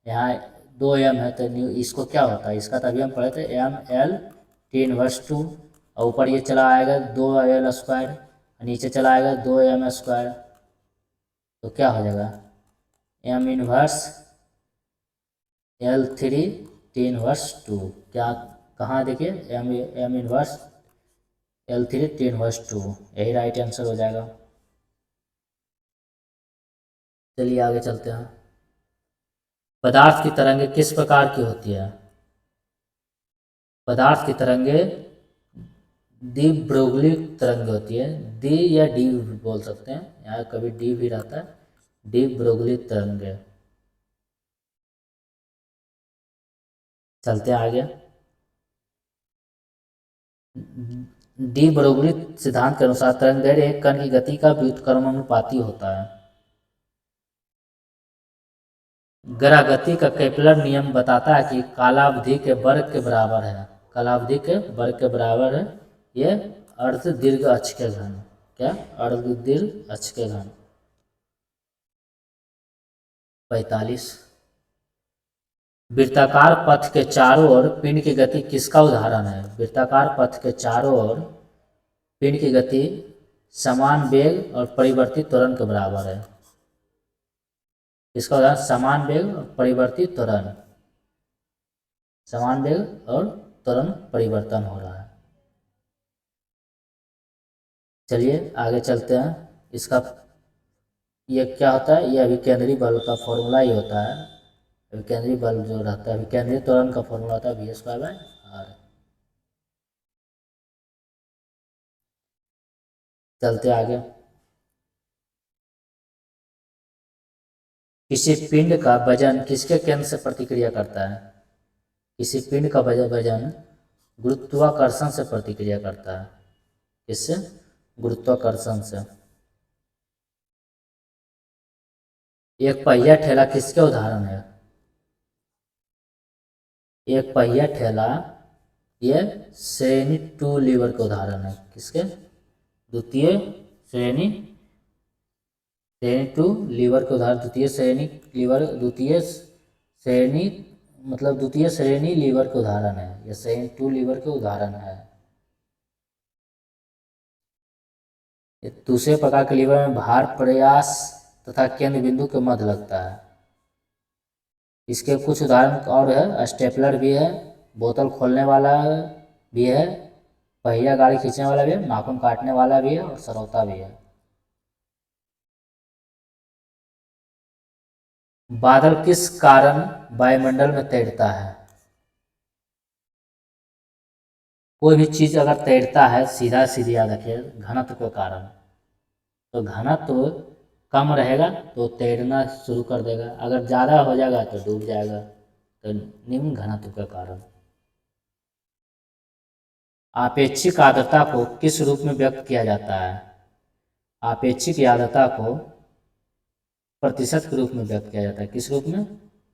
यहाँ 2m है, तो इसको क्या होता है? इसका तो अभी हम पढ़े थे mL/T⁻², और ऊपर ये चला आएगा 2l², नीचे चला आएगा 2m², तो क्या हो जाएगा? m inverse L3 T inverse 2, क्या कहाँ देखिए M inverse L3 T inverse 2, यही राइट आंसर हो जाएगा। चलिए आगे चलते हैं। पदार्थ की तरंगे किस प्रकार की होती है? पदार्थ की तरंगे द्विब्रोगली तरंगे होती है, डी या डी बोल सकते हैं, यहाँ कभी डी भी रहता है, द्विब्रोगली तरंगे। चलते हैं आगे। डी ब्रोगली सिद्धांत के अनुसार तरंग दैर्ध्य एक कण की गति का व्युत्क्रमानुपाती होता है। ग्रागति का केपलर नियम बताता है कि कालावधि के वर्ग के बराबर है, कालावधि के वर्ग के बराबर है ये अर्ध दीर्घ अक्ष के घन, क्या अर्ध दीर्घ अक्ष के घन। 45 वृत्ताकार पथ के चारों ओर पिंड की गति किसका उदाहरण है? वृत्ताकार पथ के चारों ओर पिंड की गति समान वेग और परिवर्तित त्वरण के बराबर है। इसका उदाहरण समान वेग और परिवर्तित त्वरण, समान वेग और त्वरण परिवर्तन हो रहा है। चलिए आगे चलते हैं। इसका ये क्या होता है? ये अभिकेंद्री बल का फॉर्मूला ही होता है। अभिकेंद्री बल जो रहता है, अभिकेंद्री त्वरण का फॉर्मूला होता है v²/r। चलते आगे। किसी पिंड का वजन किसके केंद्र से प्रतिक्रिया करता है? किसी पिंड का वजन गुरुत्वाकर्षण से प्रतिक्रिया करता है। किससे? गुरुत्वाकर्षण से। एक पहिया ठेला किसके उदाहरण है? एक पहिया ठेला ये श्रेणी 2 लीवर का उदाहरण है। किसके? द्वितीय श्रेणी 2 लीवर के उदाहरण, द्वितीय श्रेणी लीवर, द्वितीय श्रेणी मतलब द्वितीय श्रेणी लीवर के उदाहरण है, यह श्रेणी 2 लीवर के उदाहरण है। दूसरे प्रकार के लीवर में भार प्रयास तथा केंद्र बिंदु के मध्य लगता है। इसके कुछ उदाहरण और है, स्टेपलर भी है, बोतल खोलने वाला भी है, पहिया गाड़ी खींचने वाला भी है, नाखून काटने वाला भी है और सरौता भी है। बादल किस कारण वायुमंडल में तैरता है? कोई भी चीज अगर तैरता है, सीधा सीधी याद रखिए, घनत्व के कारण। तो घनत्व कम रहेगा तो तैरना शुरू कर देगा, अगर ज़्यादा हो जाएगा तो डूब जाएगा। तो निम्न घनत्व के कारण। आपेक्षिक आर्द्रता को किस रूप में व्यक्त किया जाता है? आपेक्षिक आर्द्रता को प्रतिशत के रूप में व्यक्त किया जाता है। किस रूप में?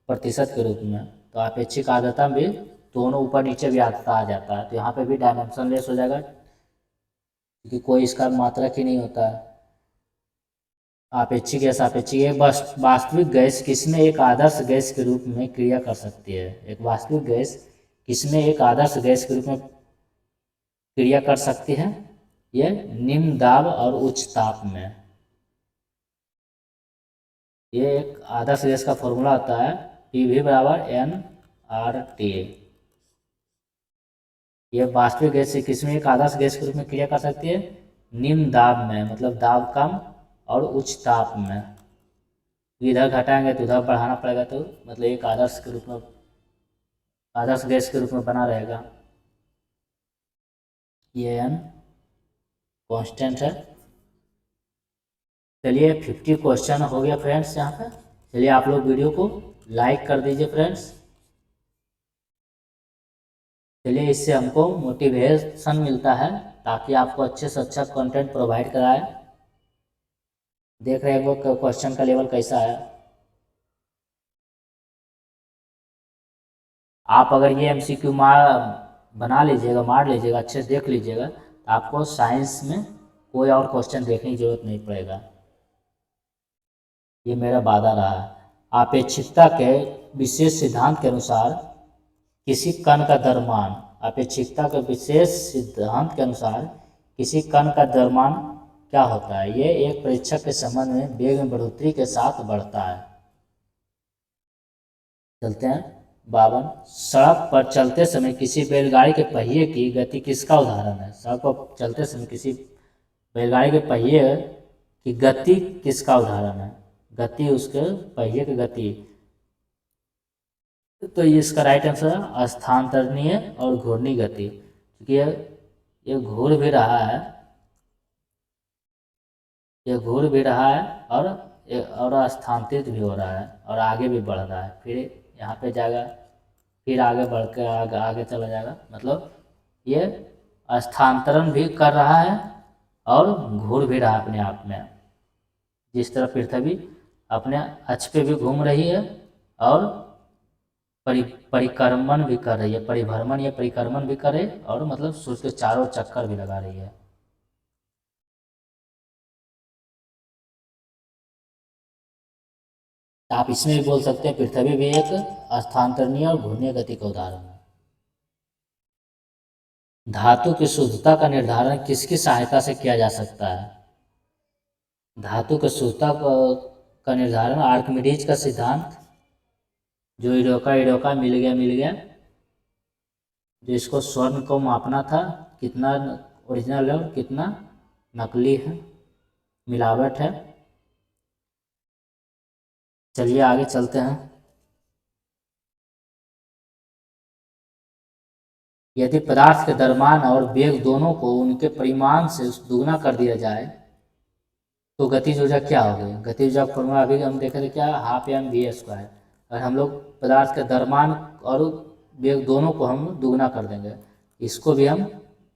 प्रतिशत के रूप में। तो आपेक्षिक आर्द्रता में दोनों ऊपर नीचे भी आर्द्रता आ जाता है, तो यहाँ पे भी डायमेंशन लेस हो जाएगा क्योंकि कोई इसका मात्रक ही नहीं होता है। आपेक्षिक या सापेक्षिक, एक वास्तविक गैस किसमें एक आदर्श गैस के रूप में क्रिया कर सकती है? एक वास्तविक गैस किसमें एक आदर्श गैस के रूप में क्रिया कर सकती है? यह निम्न दाब और उच्च ताप में। ये एक आदर्श गैस का फॉर्मूला होता है PV = nRT। यह वास्तविक गैस से किसमें एक आदर्श गैस के रूप में क्रिया कर सकती है? निम्न दाब में, मतलब दाब कम और उच्च ताप में। इधर घटाएंगे तो उधर बढ़ाना पड़ेगा, तो मतलब एक आदर्श के रूप में, आदर्श गैस के रूप में बना रहेगा। ये n कांस्टेंट है। चलिए 50 क्वेश्चन हो गया फ्रेंड्स यहाँ पे। चलिए आप लोग वीडियो को लाइक कर दीजिए फ्रेंड्स। चलिए इससे हमको मोटिवेशन मिलता है ताकि आपको अच्छे से अच्छा कंटेंट प्रोवाइड कराए। देख रहे हैं वो क्वेश्चन का लेवल कैसा है। आप अगर ये MCQ बना लीजिएगा, मार लीजिएगा, अच्छे से देख लीजिएगा, तो आपको साइंस में कोई और क्वेश्चन देखने की जरूरत नहीं पड़ेगा। ये मेरा वादा रहा है। आपेक्षिकता के विशेष सिद्धांत के अनुसार किसी कण का द्रव्यमान, अपेक्षिकता के विशेष सिद्धांत के अनुसार किसी कण का द्रव्यमान क्या होता है? ये एक परीक्षक के संबंध में वेग में बढ़ोतरी के साथ बढ़ता है। चलते हैं 52। सड़क पर चलते समय किसी बैलगाड़ी के पहिए की गति किसका उदाहरण है? सड़क पर चलते समय किसी बैलगाड़ी के पहिए की गति किसका उदाहरण है? गति, उसके पहिए की गति। तो ये इसका राइट आंसर है स्थानांतरणीय और घूर्णी गति, क्योंकि ये घूर भी रहा है, ये घूर भी रहा है और स्थानांतरित भी हो रहा है और आगे भी बढ़ रहा है, फिर यहाँ पे जाएगा, फिर आगे बढ़ के आगे चला जाएगा। मतलब ये स्थानांतरण भी कर रहा है और घूर भी रहा है अपने आप में। जिस तरह पृथ्वी अपने अक्ष पे भी घूम रही है और परिक्रमण भी कर रही है, परिभ्रमण या परिक्रमण भी कर रही है, और मतलब सूर्य के चारों चक्कर भी लगा रही है। आप इसमें भी बोल सकते हैं पृथ्वी भी एक स्थानांतरणीय और घूर्णीय गति का उदाहरण है। धातु की शुद्धता का निर्धारण किसकी सहायता से किया जा सकता है? धातु की शुद्धता का निर्धारण आर्किमिडीज का सिद्धांत, जो इडोका मिल गया, जिसको स्वर्ण को मापना था, कितना ओरिजिनल है और कितना नकली है, मिलावट है। चलिए आगे चलते हैं। यदि पदार्थ के द्रव्यमान और वेग दोनों को उनके परिमाण से दुगना कर दिया जाए तो गतिज ऊर्जा क्या होगी? गतिज ऊर्जा फॉर्मूला अभी हम देखे थे क्या, हाफ एम वी स्क्वायर। और हम लोग पदार्थ के द्रव्यमान और वेग दोनों को हम दुगना कर देंगे, इसको भी हम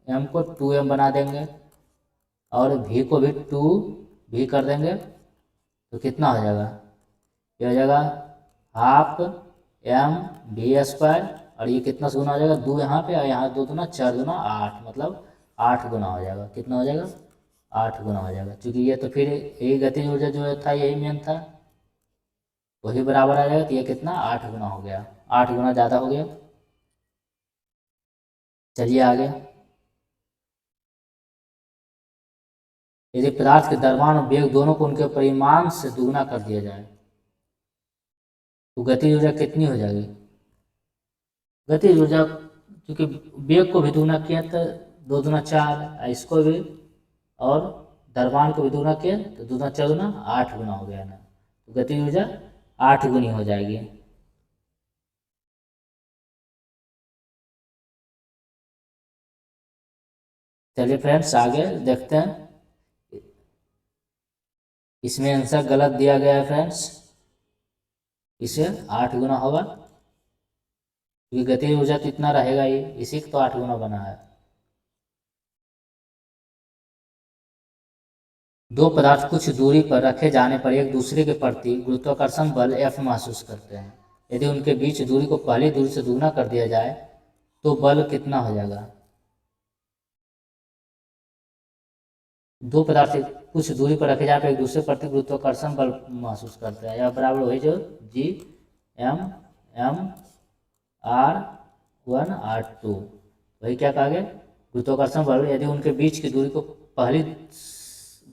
एम को 2m बना देंगे और भी को भी 2v कर देंगे, तो कितना हो जाएगा? ये हो जाएगा हाफ एम वी स्क्वायर, और ये कितना से गुना हो जाएगा? 2 यहाँ पे और यहाँ 2 दूना 4 दूना 8, मतलब 8 गुना हो जाएगा। कितना हो जाएगा? 8 गुना हो जाएगा, क्योंकि ये तो फिर यही गतिज ऊर्जा जो था यही मेन था, वही बराबर आ जाएगा। तो ये कितना? 8 गुना हो गया, 8 गुना ज़्यादा हो गया। चलिए आगे। यदि पदार्थ के द्रव्यमान और वेग दोनों को उनके परिमाण से दुगना कर दिया जाए तो गतिज ऊर्जा कितनी हो जाएगी? गतिज ऊर्जा, क्योंकि वेग को भी दुगना किया तो 2 दूना 4, इसको भी, और द्रव्यमान को भी दुगना किया तो 2 दूना 4 दूना 8 गुना हो गया ना, तो गतिज ऊर्जा 8 गुनी हो जाएगी। चलिए फ्रेंड्स आगे देखते हैं। इसमें आंसर गलत दिया गया है फ्रेंड्स, इसे 8 गुना होगा, क्योंकि गतिज ऊर्जा तो इतना रहेगा ही, इसी को तो 8 गुना बना है। दो पदार्थ कुछ दूरी पर रखे जाने पर एक दूसरे के प्रति गुरुत्वाकर्षण बल F महसूस करते हैं। यदि उनके बीच दूरी को पहली दूरी से दुगना कर दिया जाए तो बल कितना हो जाएगा? दो पदार्थ कुछ दूरी पर रखे जाने पर एक दूसरे प्रति गुरुत्वाकर्षण बल महसूस करते हैं, यह बराबर वही जो G(m)(r)(1)(r)(2), वही क्या कहा गया? गुरुत्वाकर्षण बल यदि उनके बीच की दूरी को पहली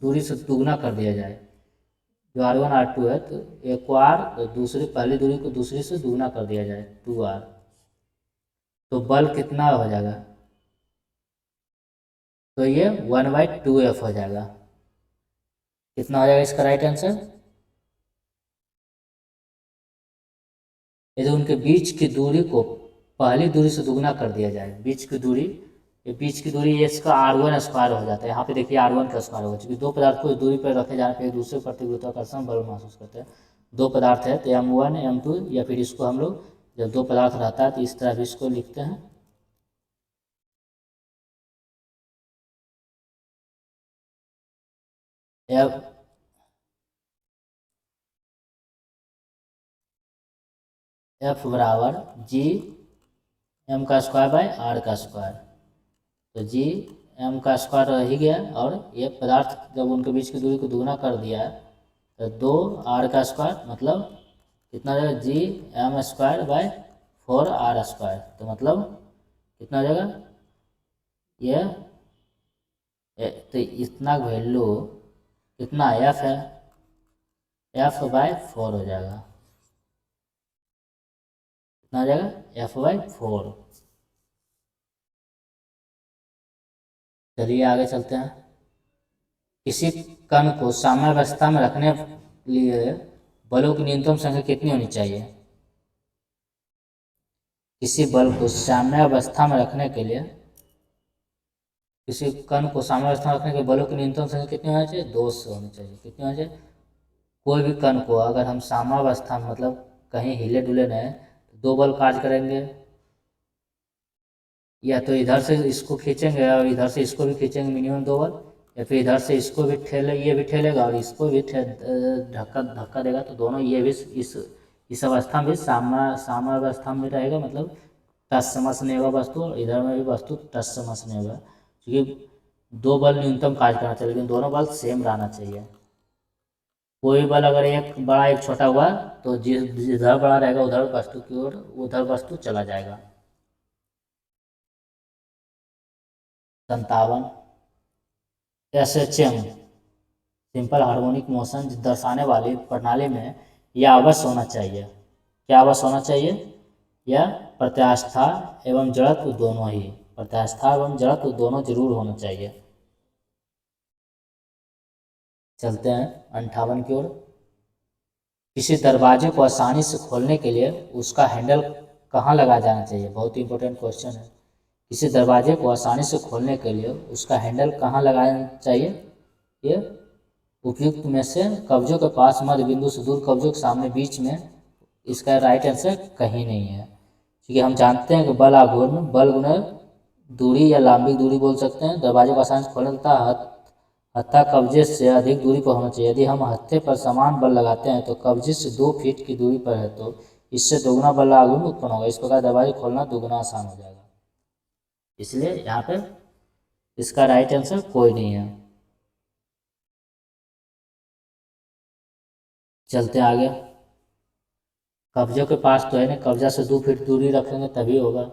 दूरी से दुगना कर दिया जाए, जो R1 R2 है, तो एक को R, तो दूसरी पहली दूरी को दूसरी से दुगना कर दिया जाए 2r, तो बल कितना हो जाएगा? तो ये 1/2f हो जाएगा। कितना हो जाएगा इसका राइट आंसर? यदि उनके बीच की दूरी को पहली दूरी से दुगना कर दिया जाए, बीच की दूरी, ये बीच की दूरी ये इसका R1 स्क्वायर हो जाता है, यहाँ पे देखिए R1 का स्क्वायर होगा, क्योंकि दो पदार्थ को दूरी पर रखे जाने पर एक दूसरे प्रति गुरुत्वाकर्षण बल महसूस करते हैं। दो पदार्थ है तो m1 m2, या फिर इसको हम लोग जब दो पदार्थ रहता है तो इस तरह भी इसको लिखते हैं। F बराबर G(m) का स्क्वायर बाय R का स्क्वायर, तो G(m) का स्क्वायर रह ही गया, और ये पदार्थ जब उनके बीच की दूरी को दुगना कर दिया है तो 2r का स्क्वायर, मतलब कितना हो जाएगा? G(m) square by 4r square, तो मतलब कितना हो जाएगा? तो इतना वैल्यू कितना f है, f/4 हो जाएगा। कितना हो जाएगा F/4। चलिए आगे चलते हैं। किसी कण को साम्यावस्था में रखने लिए बलों की न्यूनतम संख्या कितनी होनी चाहिए? किसी बल को साम्यावस्था में रखने के लिए, किसी कण को साम्यावस्था में रखने के बलों की न्यूनतम संख्या कितनी होनी चाहिए? 2 होनी चाहिए। कितनी होनी चाहिए? कोई भी कण को अगर हम साम्यावस्था में मतलब कहीं हिले डुले नहीं तो 2 बल कार्य करेंगे। या तो इधर से इसको खींचेंगे और इधर से इसको भी खींचेंगे, मिनिमम 2 बल, या फिर इधर से इसको भी ठेले, ये भी ठेलेगा और इसको भी धक्का धक्का देगा, तो दोनों ये भी इस अवस्था में साम्यावस्था में रहेगा, मतलब टस समस नहीं होगा वस्तु, और इधर में भी वस्तु टस समस नहीं होगा, क्योंकि 2 बल न्यूनतम कार्य करना चाहिए, लेकिन दोनों बल सेम रहना चाहिए। कोई बल अगर एक बड़ा एक छोटा हुआ तो जिधर बड़ा रहेगा उधर वस्तु की ओर उधर वस्तु चला जाएगा। 57 SHM सिंपल हार्मोनिक मोशन दर्शाने वाली प्रणाली में यह अवश्य होना चाहिए। क्या अवश्य होना चाहिए? यह प्रत्यास्था एवं जड़त्व दोनों ही, प्रत्यास्था एवं जड़त्व दोनों जरूर होना चाहिए। चलते हैं 58 की ओर। किसी दरवाजे को आसानी से खोलने के लिए उसका हैंडल कहाँ लगाया जाना चाहिए? बहुत ही इंपॉर्टेंट क्वेश्चन है। किसी दरवाजे को आसानी से खोलने के लिए उसका हैंडल कहाँ लगाना चाहिए? ये उपयुक्त में से कब्जों के पास, मध्य बिंदु से दूर, कब्जों के सामने, बीच में। इसका राइट आंसर कहीं नहीं है, क्योंकि हम जानते हैं कि बल आघूर्ण बल गुणा दूरी या लंबी दूरी बोल सकते हैं। दरवाजे को आसानी से खोलने तथा हत्था कब्जे से अधिक दूरी पर होना चाहिए। यदि हम हत्थे पर समान बल लगाते हैं तो कब्जे से 2 फीट की दूरी पर है, तो इससे दोगुना बल आघूर्ण उत्पन्न होगा। इस प्रकार दरवाजे खोलना दोगुना आसान हो जाएगा। इसलिए यहाँ पे इसका राइट आंसर कोई नहीं है। चलते हैं आगे। कब्जों के पास तो है ना, कब्जा से 2 फीट दूरी रखेंगे तभी होगा।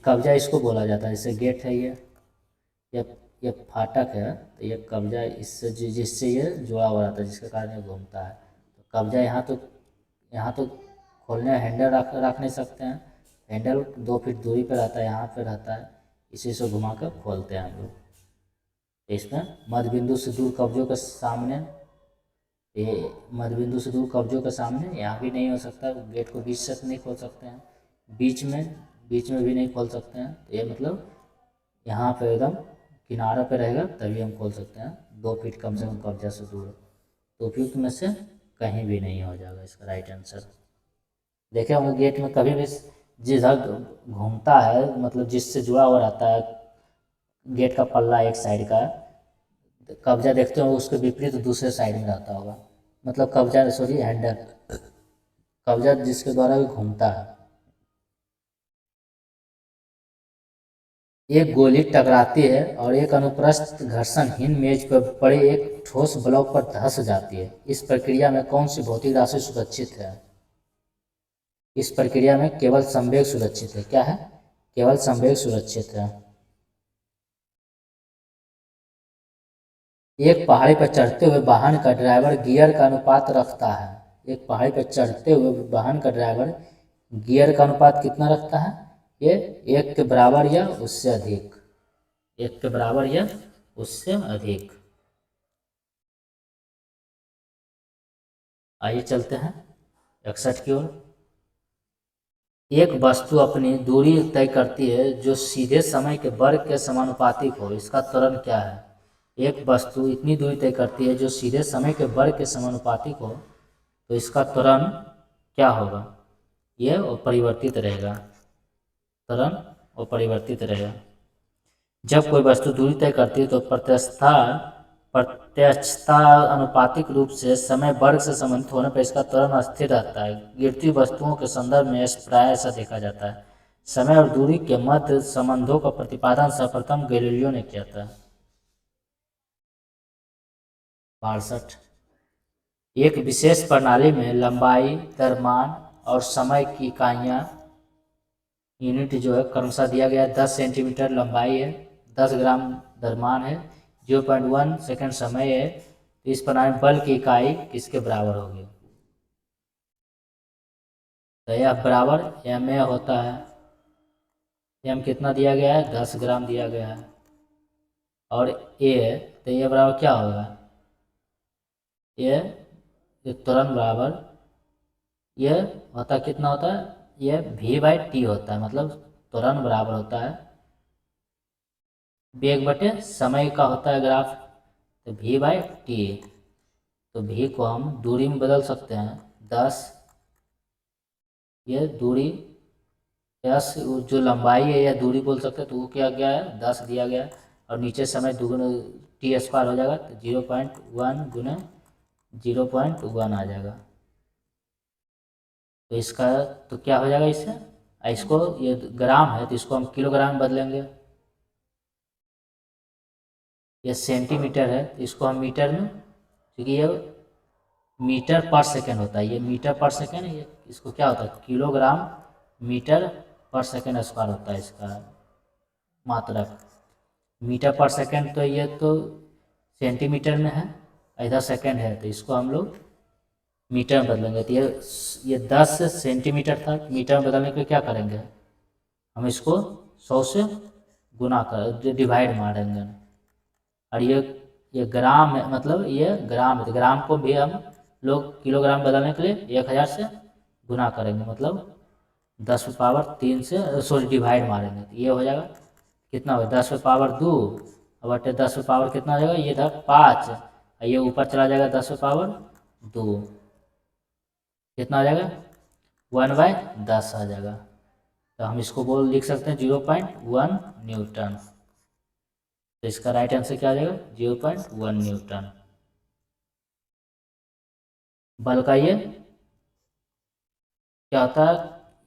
कब्जा इसको बोला जाता है, जैसे गेट है ये फाटक है, तो ये कब्जा इससे जिससे ये जुड़ा हुआ रहता है, जिसके कारण ये घूमता है। तो कब्जा यहाँ तो खोलने हैंडल रख नहीं सकते हैं। हैंडल 2 फीट दूरी पर रहता है, यहाँ पे रहता है, इसी से घुमा कर खोलते हैं हम लोग। इसमें मध्य बिंदु से दूर कब्जों के सामने, ये मध्य बिंदु से दूर कब्जों के सामने यहाँ भी नहीं हो सकता। गेट को बीच से नहीं खोल सकते हैं, बीच में भी नहीं खोल सकते हैं। तो ये मतलब यहाँ पे एकदम किनारे पे रहेगा तभी हम खोल सकते हैं, 2 फीट कम से कम कब्जा से दूर। तो उपयुक्त में से कहीं भी नहीं हो जाएगा इसका राइट आंसर। देखे होंगे गेट में कभी भी जिधर घूमता है, मतलब जिससे जुड़ा हुआ रहता है गेट का पल्ला एक साइड का, कब्जा देखते हो उसके विपरीत दूसरे साइड में रहता होगा, मतलब कब्जा सॉरी हैंडल, कब्जा जिसके द्वारा भी घूमता है। एक गोली टकराती है और एक अनुप्रस्थ घर्षणहीन मेज पर पड़े एक ठोस ब्लॉक पर धंस जाती है। इस प्रक्रिया में कौन सी भौतिक राशि सुरक्षित है? इस प्रक्रिया में केवल संवेग सुरक्षित है। क्या है? केवल संवेग सुरक्षित है। एक पहाड़ी पर चढ़ते हुए वाहन का ड्राइवर गियर का अनुपात रखता है। एक पहाड़ी पर चढ़ते हुए वाहन का ड्राइवर गियर का अनुपात कितना रखता है? ये 1 के बराबर या उससे अधिक, 1 के बराबर या उससे अधिक। आइए चलते हैं 61 की ओर। एक वस्तु अपनी दूरी तय करती है जो सीधे समय के वर्ग के समानुपातिक हो, इसका त्वरण क्या है? एक वस्तु इतनी दूरी तय करती है जो सीधे समय के वर्ग के समानुपातिक हो, तो इसका त्वरण क्या होगा? यह अपरिवर्तित रहेगा, त्वरण अपरिवर्तित रहेगा। जब कोई वस्तु दूरी तय करती है तो प्रत्यक्षता अनुपातिक रूप से समय वर्ग से संबंधित होने पर इसका त्वरण स्थिर रहता है। गिरती वस्तुओं के संदर्भ में प्राय ऐसा देखा जाता है। समय और दूरी के मध्य संबंधों का प्रतिपादन सर्वप्रथम गैलीलियो ने किया था। 62 एक विशेष प्रणाली में लंबाई, द्रव्यमान और समय की इकाइयाँ यूनिट जो है क्रमशः दिया गया है। 10 सेंटीमीटर लंबाई है, 10 ग्राम द्रव्यमान है, 0.1 सेकंड समय है। इस प्रणाली में बल की इकाई किसके बराबर होगी? तो F बराबर ma होता है। m कितना दिया गया है, 10 ग्राम दिया गया है। और a, तो ये बराबर क्या होगा, ये त्वरण बराबर ये होता कितना होता है, ये v/t होता है। मतलब त्वरण बराबर होता है वेग बटे समय का होता है ग्राफ, तो v/t। तो v को हम दूरी में बदल सकते हैं, 10, ये दूरी, यस जो लंबाई है या दूरी बोल सकते हैं, तो वो क्या गया है, 10 दिया गया है। और नीचे समय दुगुना t² हो जाएगा, तो 0.1 गुने 0.1 आ जाएगा। तो इसका तो क्या हो जाएगा इससे, इसको ये ग्राम है तो इसको हम किलोग्राम में बदलेंगे। ये सेंटीमीटर है तो इसको हम मीटर में, क्योंकि ये मीटर पर सेकेंड होता है, ये मीटर पर सेकेंड, ये इसको क्या होता है, किलोग्राम मीटर पर सेकेंड स्क्वायर होता है इसका मात्रक। मीटर पर सेकेंड तो ये तो सेंटीमीटर में है, इधर सेकेंड है, तो इसको हम लोग मीटर में बदलेंगे। तो ये 10 सेंटीमीटर था, मीटर में बदलने के लिए क्या करेंगे, हम इसको 100 से गुना कर डिवाइड मारेंगे। और ये ग्राम है, मतलब ये ग्राम है, तो ग्राम को भी हम लोग किलोग्राम बदलने के लिए 1000 से गुना करेंगे, मतलब 10⁻³ से सॉरी डिवाइड मारेंगे, तो ये हो जाएगा कितना होगा, 10⁻² और बटे 10 कितना हो जाएगा, ये था 5, और ये ऊपर चला जाएगा 10⁻², कितना आ जाएगा 1/10 आ जाएगा। तो हम इसको लिख सकते हैं 0.1 न्यूटन। तो इसका राइट आंसर क्या आ जाएगा, 0.1 न्यूटन। बल का ये क्या होता है,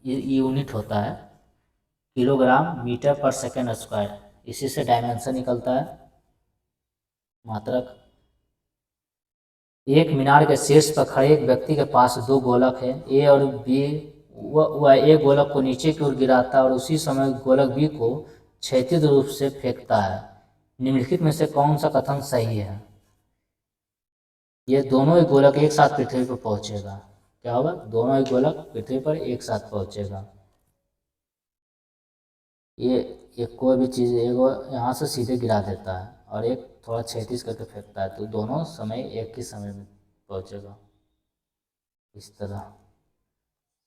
ये यूनिट होता है किलोग्राम मीटर पर सेकेंड स्क्वायर, इसी से डायमेंशन निकलता है, मात्रक। एक मीनार के शीर्ष पर खड़े एक व्यक्ति के पास 2 गोलक है, ए और बी। वह एक गोलक को नीचे की ओर गिराता है और उसी समय गोलक बी को क्षैतिज रूप से फेंकता है। निम्नलिखित में से कौन सा कथन सही है। ये दोनों ही गोलक एक साथ पृथ्वी पर पहुंचेगा, क्या होगा, दोनों ही गोलक पृथ्वी पर एक साथ पहुंचेगा। ये कोई भी चीज़ एक यहाँ से सीधे गिरा देता है और एक थोड़ा क्षैतिज करके फेंकता है, तो दोनों समय एक ही समय में पहुंचेगा। इस तरह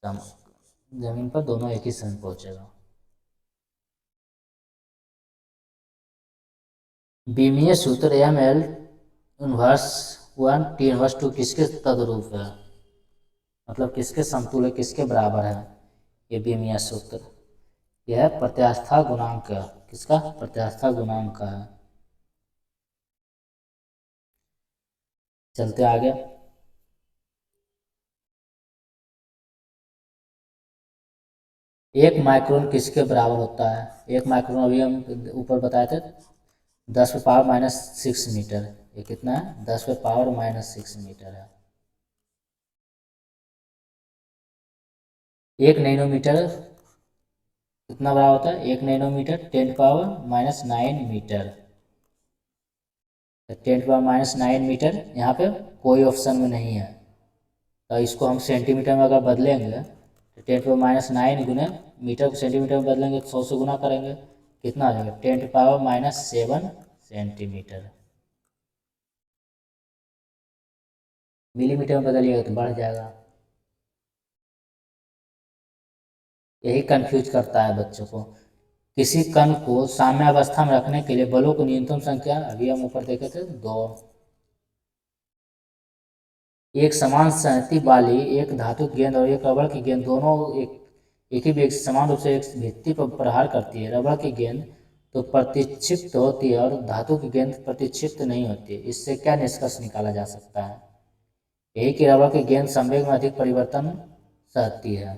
जमीन पर दोनों एक ही समय पहुंचेगा। बीमीय सूत्र ml इनवर्स 1 t इनवर्स 2 किसके तदरूप है, मतलब किसके समतुल्य, किसके बराबर है। ये बीमीय सूत्र, यह प्रत्यास्था गुणांक, किसका, प्रत्यास्था गुणांक का है। चलते आगे। एक माइक्रोन किसके बराबर होता है, एक माइक्रोन अभी हम ऊपर बताए थे 10⁻⁻6 मीटर, ये कितना है, 10⁻⁻6 मीटर है। 1 नैनोमीटर कितना बड़ा होता है, 1 नैनोमीटर 10⁻⁻9 मीटर। 10⁻⁻9 मीटर यहाँ पे कोई ऑप्शन में नहीं है, तो इसको हम सेंटीमीटर में अगर बदलेंगे तो 10⁻⁹ गुने मीटर को सेंटीमीटर में बदलेंगे तो 100 से गुना करेंगे, कितना आ जाएगा 10⁻⁷ सेंटीमीटर। मिलीमीटर में बदलिएगा तो बढ़ जाएगा। यही कंफ्यूज करता है बच्चों को। किसी कण को साम्यावस्था में रखने के लिए बलों की न्यूनतम संख्या, अभी हम ऊपर देखे थे 2। एक समान संहति वाली एक धातु गेंद और एक रबड़ की गेंद दोनों एक ही वेग से समान रूप से एक भित्ति पर प्रहार करती है। रबड़ की गेंद तो प्रतिक्षिप्त होती है और धातु की गेंद प्रतिक्षिप्त नहीं होती है। इससे क्या निष्कर्ष निकाला जा सकता है, यही कि रबड़ की गेंद संवेग में अधिक परिवर्तन सहती है।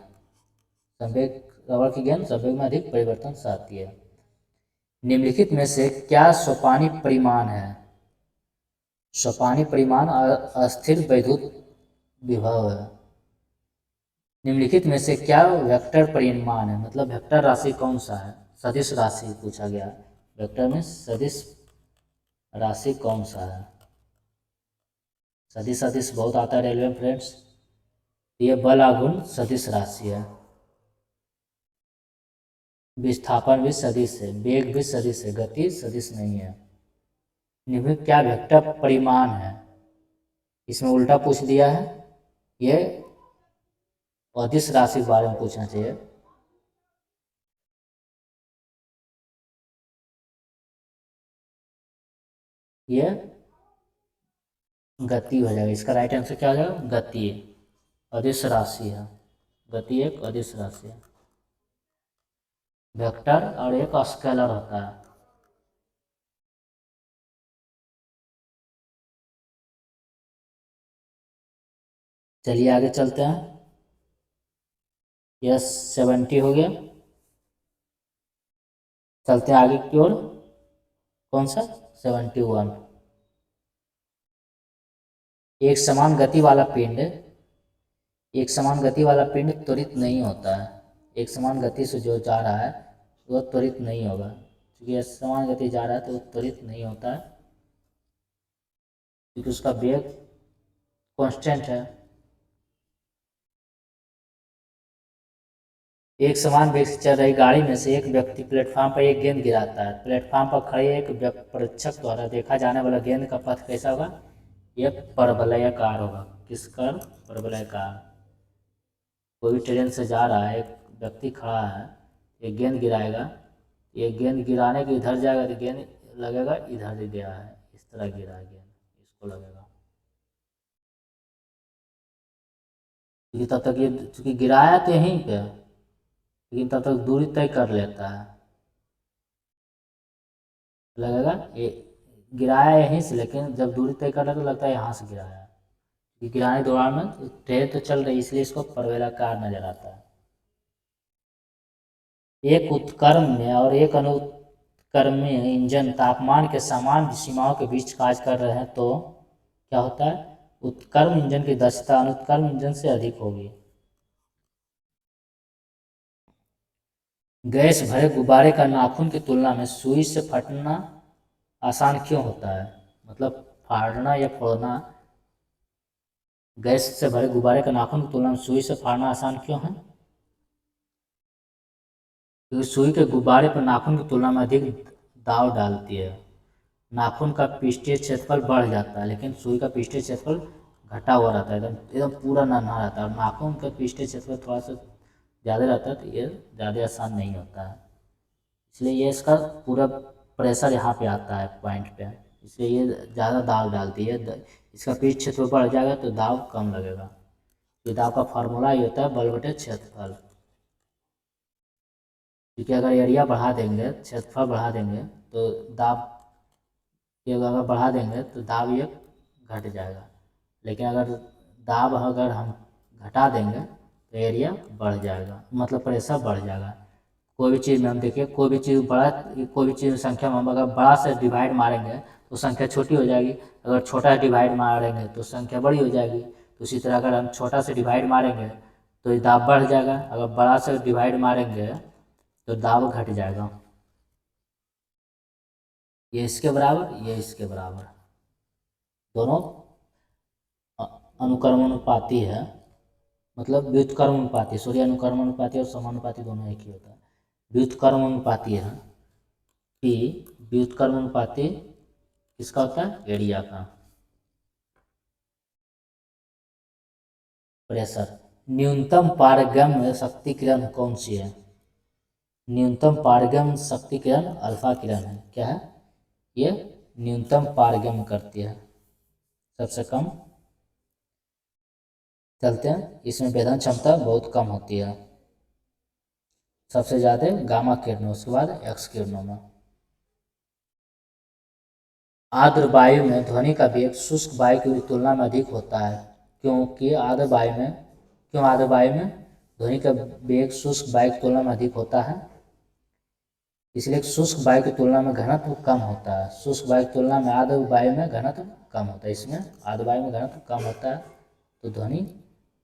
रबड़ की गेंद संवेग में अधिक परिवर्तन सहती है। निम्नलिखित में से क्या सोपानी परिमाण है, सोपानी परिमाण अस्थिर वैद्युत विभव है। निम्नलिखित में से क्या वेक्टर परिमाण है, मतलब वेक्टर राशि कौन सा है, सदिश राशि पूछा गया। वेक्टर में सदिश राशि कौन सा है। सदिश बहुत आता है रेलवे में फ्रेंड्स। ये बल आघूर्ण सदिश राशि है। विस्थापन भी सदिश है, वेग भी सदिश है, गति सदिश नहीं है। निम्नलिखित क्या वेक्टर परिमाण है? इसमें उल्टा पूछ दिया है, ये अदिश राशि के बारे में पूछना चाहिए। ये गति हो जाएगा, इसका राइट आंसर क्या हो जाएगा? गति अदिश राशि है। गति एक अदिश राशि है। वेक्टर और एक स्केलर होता है। चलिए आगे चलते हैं। यस 70 हो गया। चलते हैं आगे की ओर। कौन सा? 71। एक समान गति वाला पिंड, एक समान गति वाला पिंड त्वरित नहीं होता है। एक समान गति से जो जा रहा है वो त्वरित नहीं होगा, क्योंकि यह समान गति जा रहा है तो वो त्वरित नहीं होता है, क्योंकि उसका वेग कांस्टेंट है। एक समान वेग से चल रही गाड़ी में से एक व्यक्ति प्लेटफॉर्म पर एक गेंद गिराता है। प्लेटफॉर्म पर खड़े एक परीक्षक द्वारा देखा जाने वाला गेंद का पथ कैसा होगा? यह परवलयाकार होगा। किसका? परवलयाकार। कोई भी ट्रेन से जा रहा है, एक व्यक्ति खड़ा है, एक गेंद गिराएगा, एक गेंद गिराने के इधर जाएगा तो गेंद लगेगा इधर गया है, इस तरह गिरा है गेंद, इसको लगेगा, क्योंकि तब तक ये चूँकि गिराया तो यहीं पे, लेकिन तब तक दूरी तय कर लेता है, लगेगा ये गिराया यहीं से, लेकिन जब दूरी तय कर लेता तो लगता है यहाँ से गिराया है। क्योंकि गिराने के दौरान में ट्रेन तो चल रही, इसलिए इसको परवलयाकार नजर आता है। एक उत्क्रम में और एक अनुत्क्रम में इंजन तापमान के समान सीमाओं के बीच कार्य कर रहे हैं तो क्या होता है? उत्क्रम इंजन की दक्षता अनुत्क्रम इंजन से अधिक होगी। गैस भरे गुब्बारे का नाखून की तुलना में सुई से फटना आसान क्यों होता है? मतलब फाड़ना या फोड़ना, गैस से भरे गुब्बारे का नाखून की तुलना में सुई से फाड़ना आसान क्यों है? क्योंकि सुई के गुब्बारे पर नाखून की तुलना में अधिक दाव डालती है। नाखून का पृष्ठीय क्षेत्रफल बढ़ जाता है, लेकिन सुई का पृष्ठीय क्षेत्रफल घटा हुआ रहता है, एकदम एकदम पूरा नन्हा रहता है। और नाखून का पृष्ठीय क्षेत्रफल थोड़ा सा ज़्यादा रहता है, तो ये ज़्यादा आसान नहीं होता है। इसलिए ये इसका पूरा प्रेशर यहाँ पे आता है पॉइंट पे, इसलिए ये ज़्यादा दाव डालती है। इसका पृष्ठ क्षेत्रफल बढ़ जाएगा तो दाव कम लगेगा। तो दाव का फार्मूला ये होता है बल बटे क्षेत्रफल, क्योंकि अगर एरिया बढ़ा देंगे, क्षेत्रफल बढ़ा देंगे तो दाब ये अगर बढ़ा देंगे तो दाब ये घट जाएगा, लेकिन अगर दाब अगर हम घटा देंगे तो एरिया बढ़ जाएगा, मतलब प्रेशर बढ़ जाएगा। कोई भी चीज़ में हम देखिए, कोई भी चीज़ बड़ा, कोई भी चीज़ संख्या में हम अगर बड़ा से डिवाइड मारेंगे तो संख्या छोटी हो जाएगी, अगर छोटा डिवाइड मारेंगे तो संख्या बड़ी हो जाएगी। तो उसी तरह अगर हम छोटा से डिवाइड मारेंगे तो ये दाब बढ़ जाएगा, अगर बड़ा से डिवाइड मारेंगे तो दाब घट जाएगा। ये इसके बराबर, ये इसके बराबर, दोनों अनुक्रमानुपाती है, मतलब व्युत्क्रमानुपाती, सॉरी अनुक्रमानुपाती और समानुपाती दोनों एक ही होता है। व्युत्क्रमानुपाती है कि व्युत्क्रमानुपाती किसका होता है? एरिया का। प्रेशर। न्यूनतम पारगम्य शक्ति किरण कौन सी है? न्यूनतम पारगम्य शक्ति किरण अल्फा किरण है। क्या है ये? न्यूनतम पारगम्य करती है, सबसे कम। चलते हैं, इसमें वेदन क्षमता बहुत कम होती है, सबसे ज़्यादा गामा किरणों, उसके बाद एक्स किरणों में। आर्द्र वायु में ध्वनि का वेग शुष्क वायु की तुलना में अधिक होता है, क्योंकि आर्द्र वायु में, क्यों आर्द्र वायु में ध्वनि का वेग शुष्क वायु की तुलना में अधिक होता है? इसलिए शुष्क वायु की तुलना में घनत्व कम होता है। शुष्क वायु की तुलना में आर्द्र वायु में घनत्व कम होता है, इसमें आर्द्र वायु में घनत्व कम होता है तो ध्वनि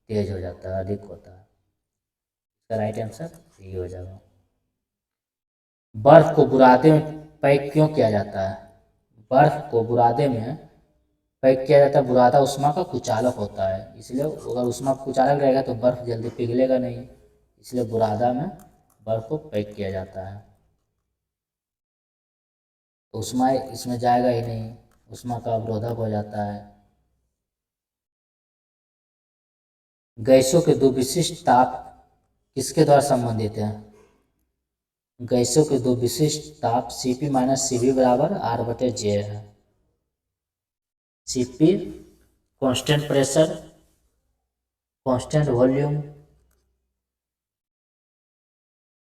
तेज हो जाता है, अधिक होता है। इसका राइट आंसर ये हो जाएगा। बर्फ को बुरादे में पैक क्यों किया जाता है? बर्फ को बुरादे में पैक किया जाता है। बुरादा ऊष्मा का कुचालक होता है, इसलिए अगर ऊष्मा कुचालक रहेगा तो बर्फ़ जल्दी पिघलेगा नहीं, इसलिए बुरादा में बर्फ़ को पैक किया जाता है। तो ऊष्मा इसमें जाएगा ही नहीं, ऊष्मा का अवरोधक हो जाता है। गैसों के दो विशिष्ट ताप किसके द्वारा संबंधित हैं? गैसों के दो विशिष्ट ताप Cp माइनस Cv बराबर R/J है। Cp constant pressure, constant volume.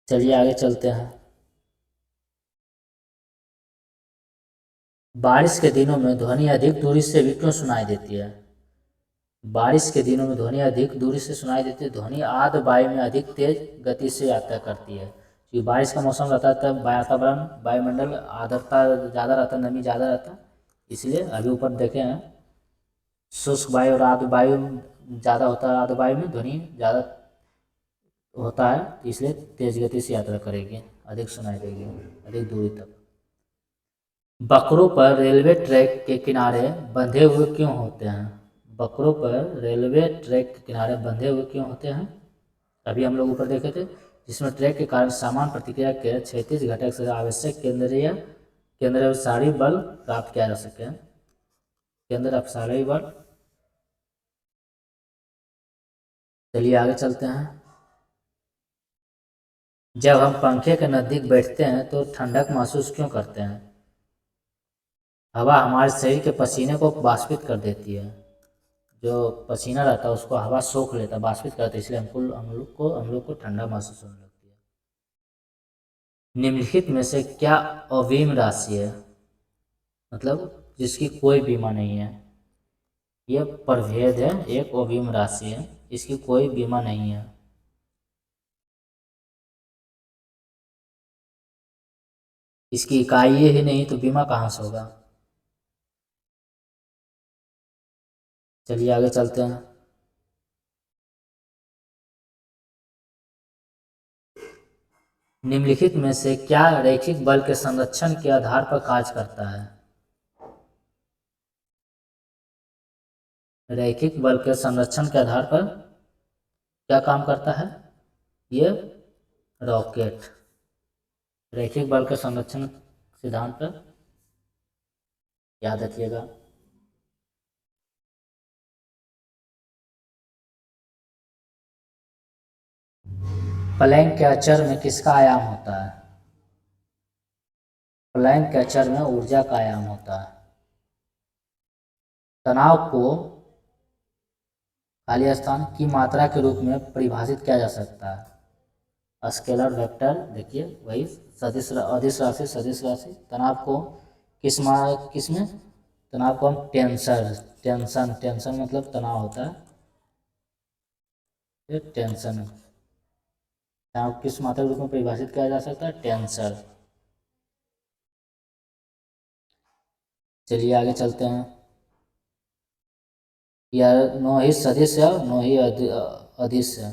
चलिए आगे चलते हैं। बारिश के दिनों में ध्वनि अधिक दूरी से भी क्यों सुनाई देती है? बारिश के दिनों में ध्वनि अधिक दूरी से सुनाई देती है। ध्वनि आर्द्र वायु में अधिक तेज गति से यात्रा करती है, क्योंकि बारिश का मौसम रहता है तब वातावरण वायुमंडल आर्द्रता ज़्यादा रहता है, नमी ज़्यादा रहता है, इसलिए अभी ऊपर देखे हैं शुष्क वायु और आर्द्र वायु ज़्यादा होता है, आर्द्र वायु में ध्वनि ज़्यादा होता है, इसलिए तेज गति से यात्रा करेगी, अधिक सुनाई देगी अधिक दूरी तक। बकरों पर रेलवे ट्रैक के किनारे बंधे हुए क्यों होते हैं? बकरों पर रेलवे ट्रैक के किनारे बंधे हुए क्यों होते हैं? अभी हम लोग ऊपर देखे थे, जिसमें ट्रैक के कारण समान प्रतिक्रिया के क्षैतिज घटक से आवश्यक केंद्रीय अपसारी बल प्राप्त किया जा सके। केंद्र अपसारी बल। चलिए आगे चलते हैं। जब हम पंखे के नज़दीक बैठते हैं तो ठंडक महसूस क्यों करते हैं? हवा हमारे शरीर के पसीने को वाष्पित कर देती है, जो पसीना रहता है उसको हवा सोख लेता है, वाष्पित करता है, इसलिए हम लोग को ठंडा महसूस होने लगती है। निम्नलिखित में से क्या अविम राशि है? मतलब जिसकी कोई बीमा नहीं है। यह प्रभेद है, एक अविम राशि है, इसकी कोई बीमा नहीं है। इसकी इकाई ही नहीं तो बीमा कहाँ से होगा? चलिए आगे चलते हैं। निम्नलिखित में से क्या रैखिक बल के संरक्षण के आधार पर कार्य करता है? रैखिक बल के संरक्षण के आधार पर क्या काम करता है? ये रॉकेट रैखिक बल के संरक्षण सिद्धांत पर याद रखिएगा। प्लैंक के अचर में किसका आयाम होता है? प्लैंक के अचर में ऊर्जा का आयाम होता है। तनाव को खाली स्थान की मात्रा के रूप में परिभाषित किया जा सकता है। स्केलर वेक्टर, देखिए वही सदिश अदिश राशि सदिश राशि। तनाव को किस में? तनाव को हम टेंशन मतलब तनाव होता है, ये टेंशन। तनाव किस मात्रा के रूप में परिभाषित किया जा सकता है? टेंसर। चलिए आगे चलते हैं। यह नो ही सदिश है नो ही अदिश है,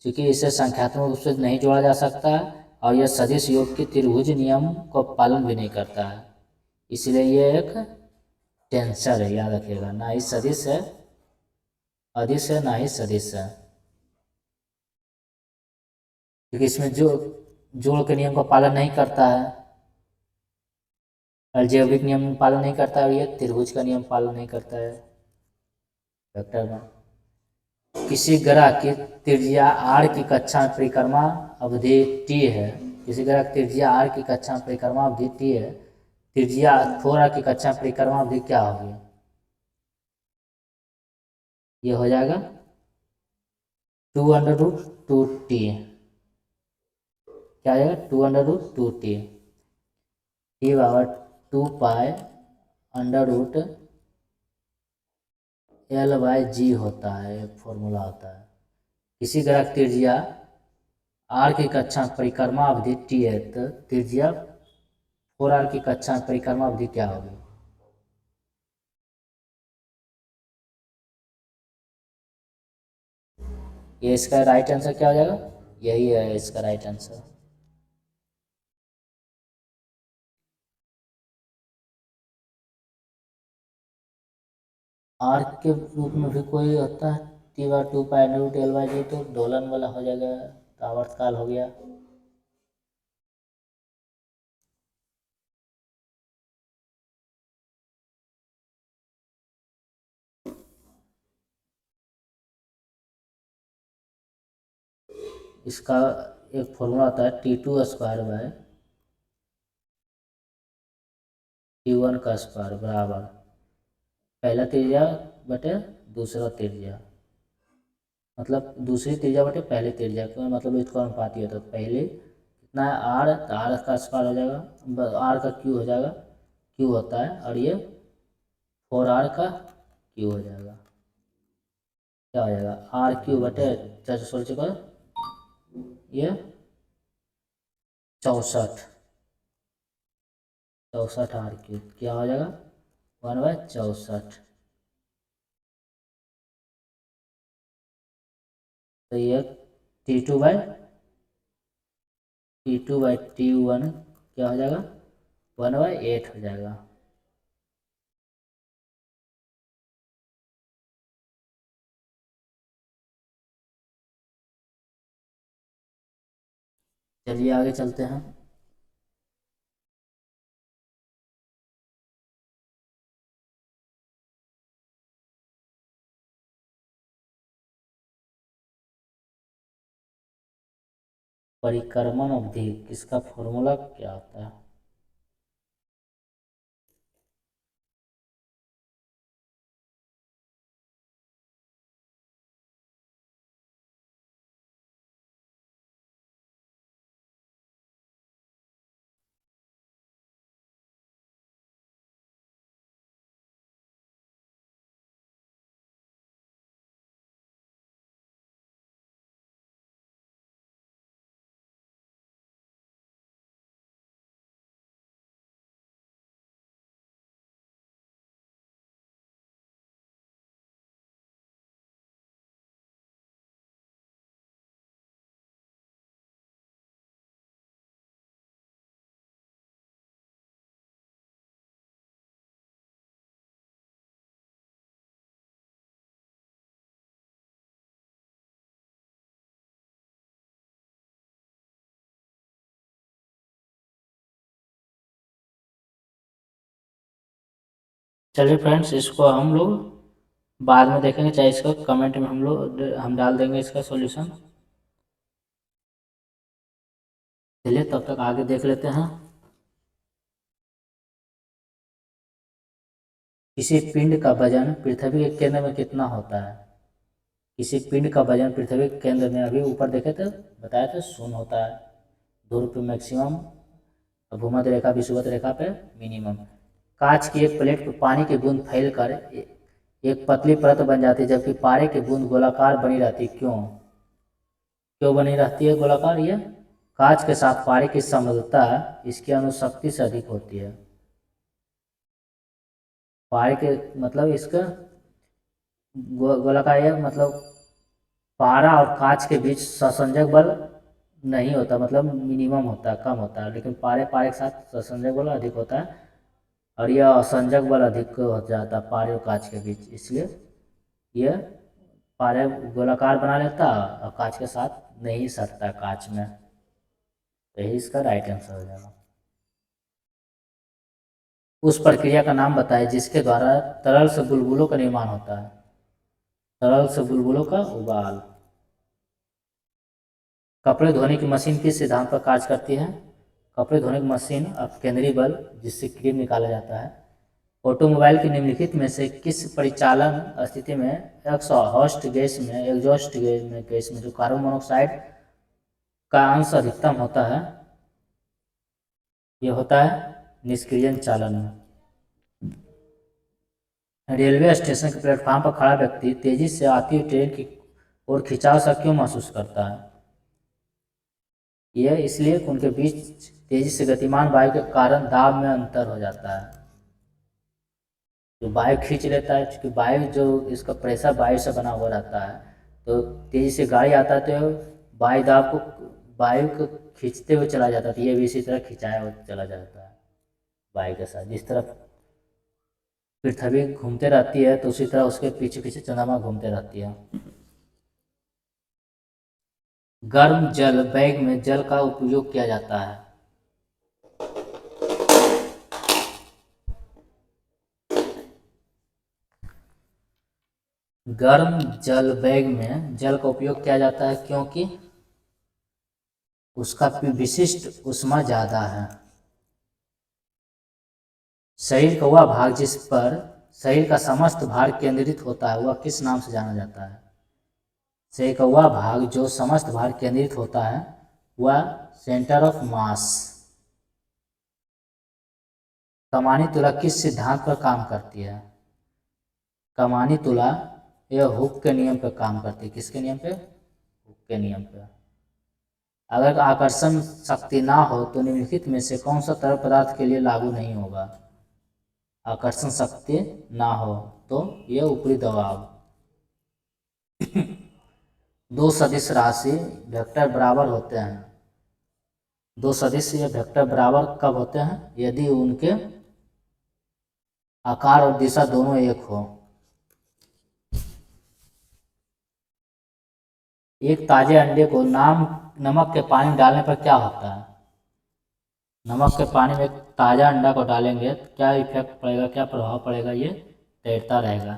क्योंकि इसे संख्यात्मक रूप से नहीं जोड़ा जा सकता है और यह सदिश योग के त्रिभुज नियम का पालन भी नहीं करता है, इसलिए ये एक टेंसर है, याद रखिएगा। ना ही सदिश है अदिश है, ना ही सदिश है, क्योंकि इसमें जो जोड़ के नियम का पालन नहीं करता है, अलजेब्रिक नियम पालन नहीं करता है, और ये त्रिभुज का नियम पालन नहीं करता है वेक्टर में। किसी ग्रह की त्रिज्या r की कक्षा में परिक्रमा अवधि t है। किसी ग्रह की त्रिज्या r की कक्षा में परिक्रमा अवधि t है, त्रिज्या 4r की कक्षा में परिक्रमा अवधि क्या होगी? ये हो जाएगा 2√2t। क्या आ जाएगा? 2√2t। t बराबर 2 पाई √L/g होता है, एक फॉर्मूला होता है। किसी ग्रह की त्रिज्या r की कक्षा में परिक्रमा अवधि t है, तो त्रिज्या 4r की कक्षा में परिक्रमा अवधि क्या होगी? ये इसका राइट आंसर क्या हो जाएगा? यही है इसका राइट आंसर। आर्क के रूप में भी कोई होता है, T/2 π√L/G, तो दोलन वाला हो जाएगा, तो आवर्तकाल हो गया। इसका एक फॉर्मूला होता है T2² / T1 बराबर पहला त्रिज्या बटे दूसरा त्रिज्या, मतलब दूसरी त्रिज्या बटे पहली त्रिज्या का, मतलब इसको अनुपाती होता है। तो पहले कितना है आर, तो आर का स्क्वायर हो जाएगा, आर का क्यू हो जाएगा, क्यू होता है, और ये 4r का क्यू हो जाएगा। क्या हो जाएगा R³ बटे 416 ये 64, 64r³ क्या हो जाएगा 1/64। तो ये T2/T1 क्या हो जाएगा 1/8 हो जाएगा। चलिए आगे चलते हैं। परिक्रमण अवधि किसका फॉर्मूला क्या होता है। चलिए फ्रेंड्स, इसको हम लोग बाद में देखेंगे, चाहे इसको कमेंट में हम डाल देंगे इसका सॉल्यूशन। चलिए तब तक आगे देख लेते हैं। किसी पिंड का वजन पृथ्वी के केंद्र में कितना होता है। किसी पिंड का वजन पृथ्वी के केंद्र में, अभी ऊपर देखे थे बताया था, 0 होता है। ध्रुव पे मैक्सिमम, भूमध्य रेखा विषुवत रेखा पे मिनिमम। कांच की एक प्लेट पर पानी की बूंद फैलकर एक पतली परत बन जाती है, जबकि पारे की बूंद गोलाकार बनी रहती है, क्यों। क्यों बनी रहती है गोलाकार, ये कांच के साथ पारे की समरूपता इसकी अणुशक्ति से अधिक होती है। पारे के मतलब इसका गोलाकार है, मतलब पारा और कांच के बीच सहसंजक बल नहीं होता, मतलब मिनिमम होता है, कम होता है, लेकिन पारे पारे के साथ सहसंजक बल अधिक होता है, और यह असंजक बल अधिक हो जाता है पारे और कांच के बीच, इसलिए यह पारे गोलाकार बना लेता है और कांच के साथ नहीं सटता कांच में। तो यही इसका राइट आंसर हो जाएगा। उस प्रक्रिया का नाम बताएं जिसके द्वारा तरल से बुलबुलों का निर्माण होता है। तरल से बुलबुलों का उबाल। कपड़े धोने की मशीन किस सिद्धांत पर कार्य करती है। कपड़े धोने की मशीन अपकेंद्री बल, जिससे क्रीम निकाला जाता है। ऑटोमोबाइल की निम्नलिखित में से किस परिचालन स्थिति में एग्जॉस्ट गैस में जो कार्बन मोनोऑक्साइड का अंश अधिकतम होता है, ये होता है निष्क्रियण चालन में। रेलवे स्टेशन के प्लेटफॉर्म पर खड़ा व्यक्ति तेजी से आती हुई ट्रेन की ओर खिंचाव सा क्यों महसूस करता है। यह इसलिए कि उनके बीच तेजी से गतिमान वायु के कारण दाब में अंतर हो जाता है। जो वायु खींच लेता है, क्योंकि वायु जो इसका प्रेशर वायु से बना हुआ रहता है, तो तेजी से गाड़ी आता है तो वायु दाब को, वायु को खींचते हुए चला जाता है, तो ये भी इसी तरह खिंचाया हुआ चला जाता है वायु के साथ। जिस तरफ पृथ्वी घूमते रहती है तो उसी तरह उसके पीछे पीछे चंद्रमा घूमते रहती है। गर्म जल बैग में जल का उपयोग किया जाता है। गर्म जल बैग में जल का उपयोग किया जाता है क्योंकि उसका विशिष्ट ऊष्मा ज़्यादा है। शरीर का वह भाग जिस पर शरीर का समस्त भार केंद्रित होता है वह किस नाम से जाना जाता है? शरीर का वह भाग जो समस्त भार केंद्रित होता है वह सेंटर ऑफ मास। कमानी तुला किस सिद्धांत पर काम करती है? कमानी तुला यह हुक के नियम पर काम करती है। किसके नियम पे? हुक के नियम पे। अगर आकर्षण शक्ति ना हो तो निम्नलिखित में से कौन सा तरल पदार्थ के लिए लागू नहीं होगा? आकर्षण शक्ति ना हो तो यह ऊपरी दबाव। दो सदिश राशि वेक्टर बराबर होते हैं। दो सदिश या वेक्टर बराबर कब होते हैं? यदि उनके आकार और दिशा दोनों एक हो। एक ताजे अंडे को नमक के पानी में डालने पर क्या होता है? नमक के पानी में एक ताज़ा अंडा को डालेंगे तो क्या इफेक्ट पड़ेगा, क्या प्रभाव पड़ेगा? ये तैरता रहेगा।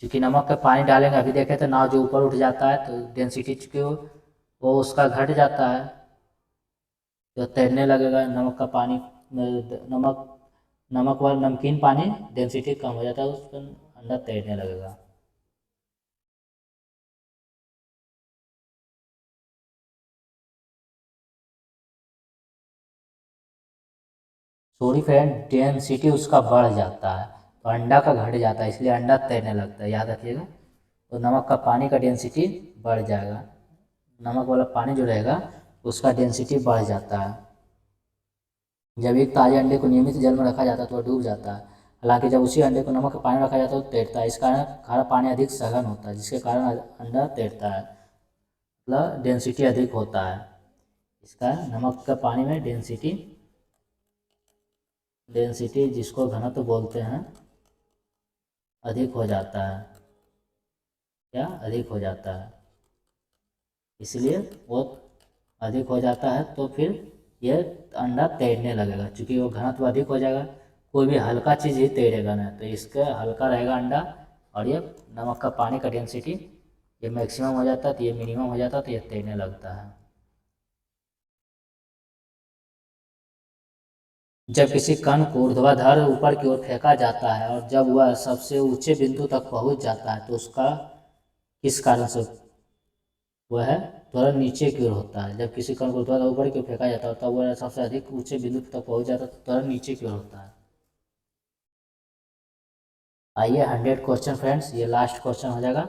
क्योंकि नमक का पानी डालेंगे, अभी देखे तो नाव जो ऊपर उठ जाता है तो डेंसिटी चूँकि वो उसका घट जाता है तो तैरने लगेगा। नमक का पानी नमक वाला नमकीन पानी डेंसिटी कम हो जाता है, उस पर अंडा तैरने लगेगा। सॉरी फ्रेंड, डेंसिटी उसका बढ़ जाता है तो अंडा का घट जाता है, इसलिए अंडा तैरने लगता है, याद रखिएगा। तो नमक का पानी का डेंसिटी बढ़ जाएगा, नमक वाला पानी जो रहेगा उसका डेंसिटी बढ़ जाता है। जब एक ताजे अंडे को नियमित जल में रखा जाता है तो वह डूब जाता है, हालांकि जब उसी अंडे को नमक के पानी में रखा जाता है तो तैरता है। इस कारण खारा पानी अधिक सघन होता है जिसके कारण अंडा तैरता है, मतलब डेंसिटी अधिक होता है इसका। नमक का पानी में डेंसिटी जिसको घनत्व बोलते हैं अधिक हो जाता है, क्या अधिक हो जाता है, इसलिए वो अधिक हो जाता है तो फिर ये अंडा तैरने लगेगा। क्योंकि वो घनत्व अधिक हो जाएगा, कोई भी हल्का चीज़ ही तैरेगा ना, तो इसका हल्का रहेगा अंडा और ये नमक का पानी का डेंसिटी ये मैक्सिमम हो जाता है तो ये मिनिमम हो जाता है तो ये तैरने लगता है। जब किसी कण को ऊर्ध्वाधर ऊपर की ओर फेंका जाता है और जब वह सबसे ऊंचे बिंदु तक पहुंच जाता है तो उसका किस कारण से वह त्वरण नीचे की ओर होता है? जब किसी कण को ऊर्ध्वाधर ऊपर की ओर फेंका जाता है तब वह सबसे अधिक ऊंचे बिंदु तक पहुंच जाता है तो त्वरण नीचे की ओर होता है। आइए 100 क्वेश्चन फ्रेंड्स, ये लास्ट क्वेश्चन हो जाएगा।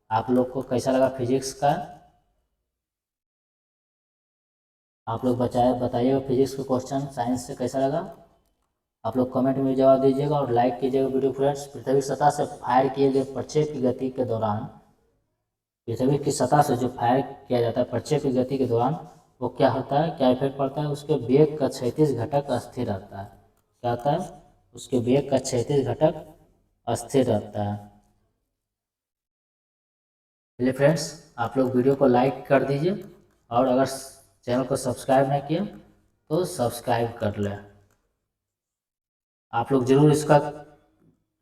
आप लोग को कैसा लगा फिजिक्स का? आप लोग बताइएगा फिजिक्स के क्वेश्चन साइंस से कैसा लगा। आप लोग कमेंट में जवाब दीजिएगा और लाइक कीजिएगा वीडियो फ्रेंड्स। पृथ्वी सतह से फायर किए गए प्रक्षेप की गति के दौरान, पृथ्वी की सतह से जो फायर किया जाता है प्रक्षेप की गति के दौरान वो क्या होता है, क्या इफेक्ट पड़ता है? उसके वेग का क्षैतिज घटक अस्थिर रहता है। क्या होता है? उसके वेग का क्षैतिज घटक अस्थिर रहता है। चलिए फ्रेंड्स, आप लोग वीडियो को लाइक कर दीजिए और अगर चैनल को सब्सक्राइब नहीं किया तो सब्सक्राइब कर लें। आप लोग ज़रूर इसका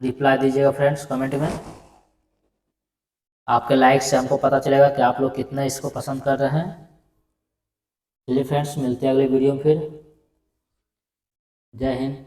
रिप्लाई दीजिएगा फ्रेंड्स कमेंट में। आपके लाइक से हमको पता चलेगा कि आप लोग कितना इसको पसंद कर रहे हैं। चलिए फ्रेंड्स, मिलते हैं अगले वीडियो में फिर। जय हिंद।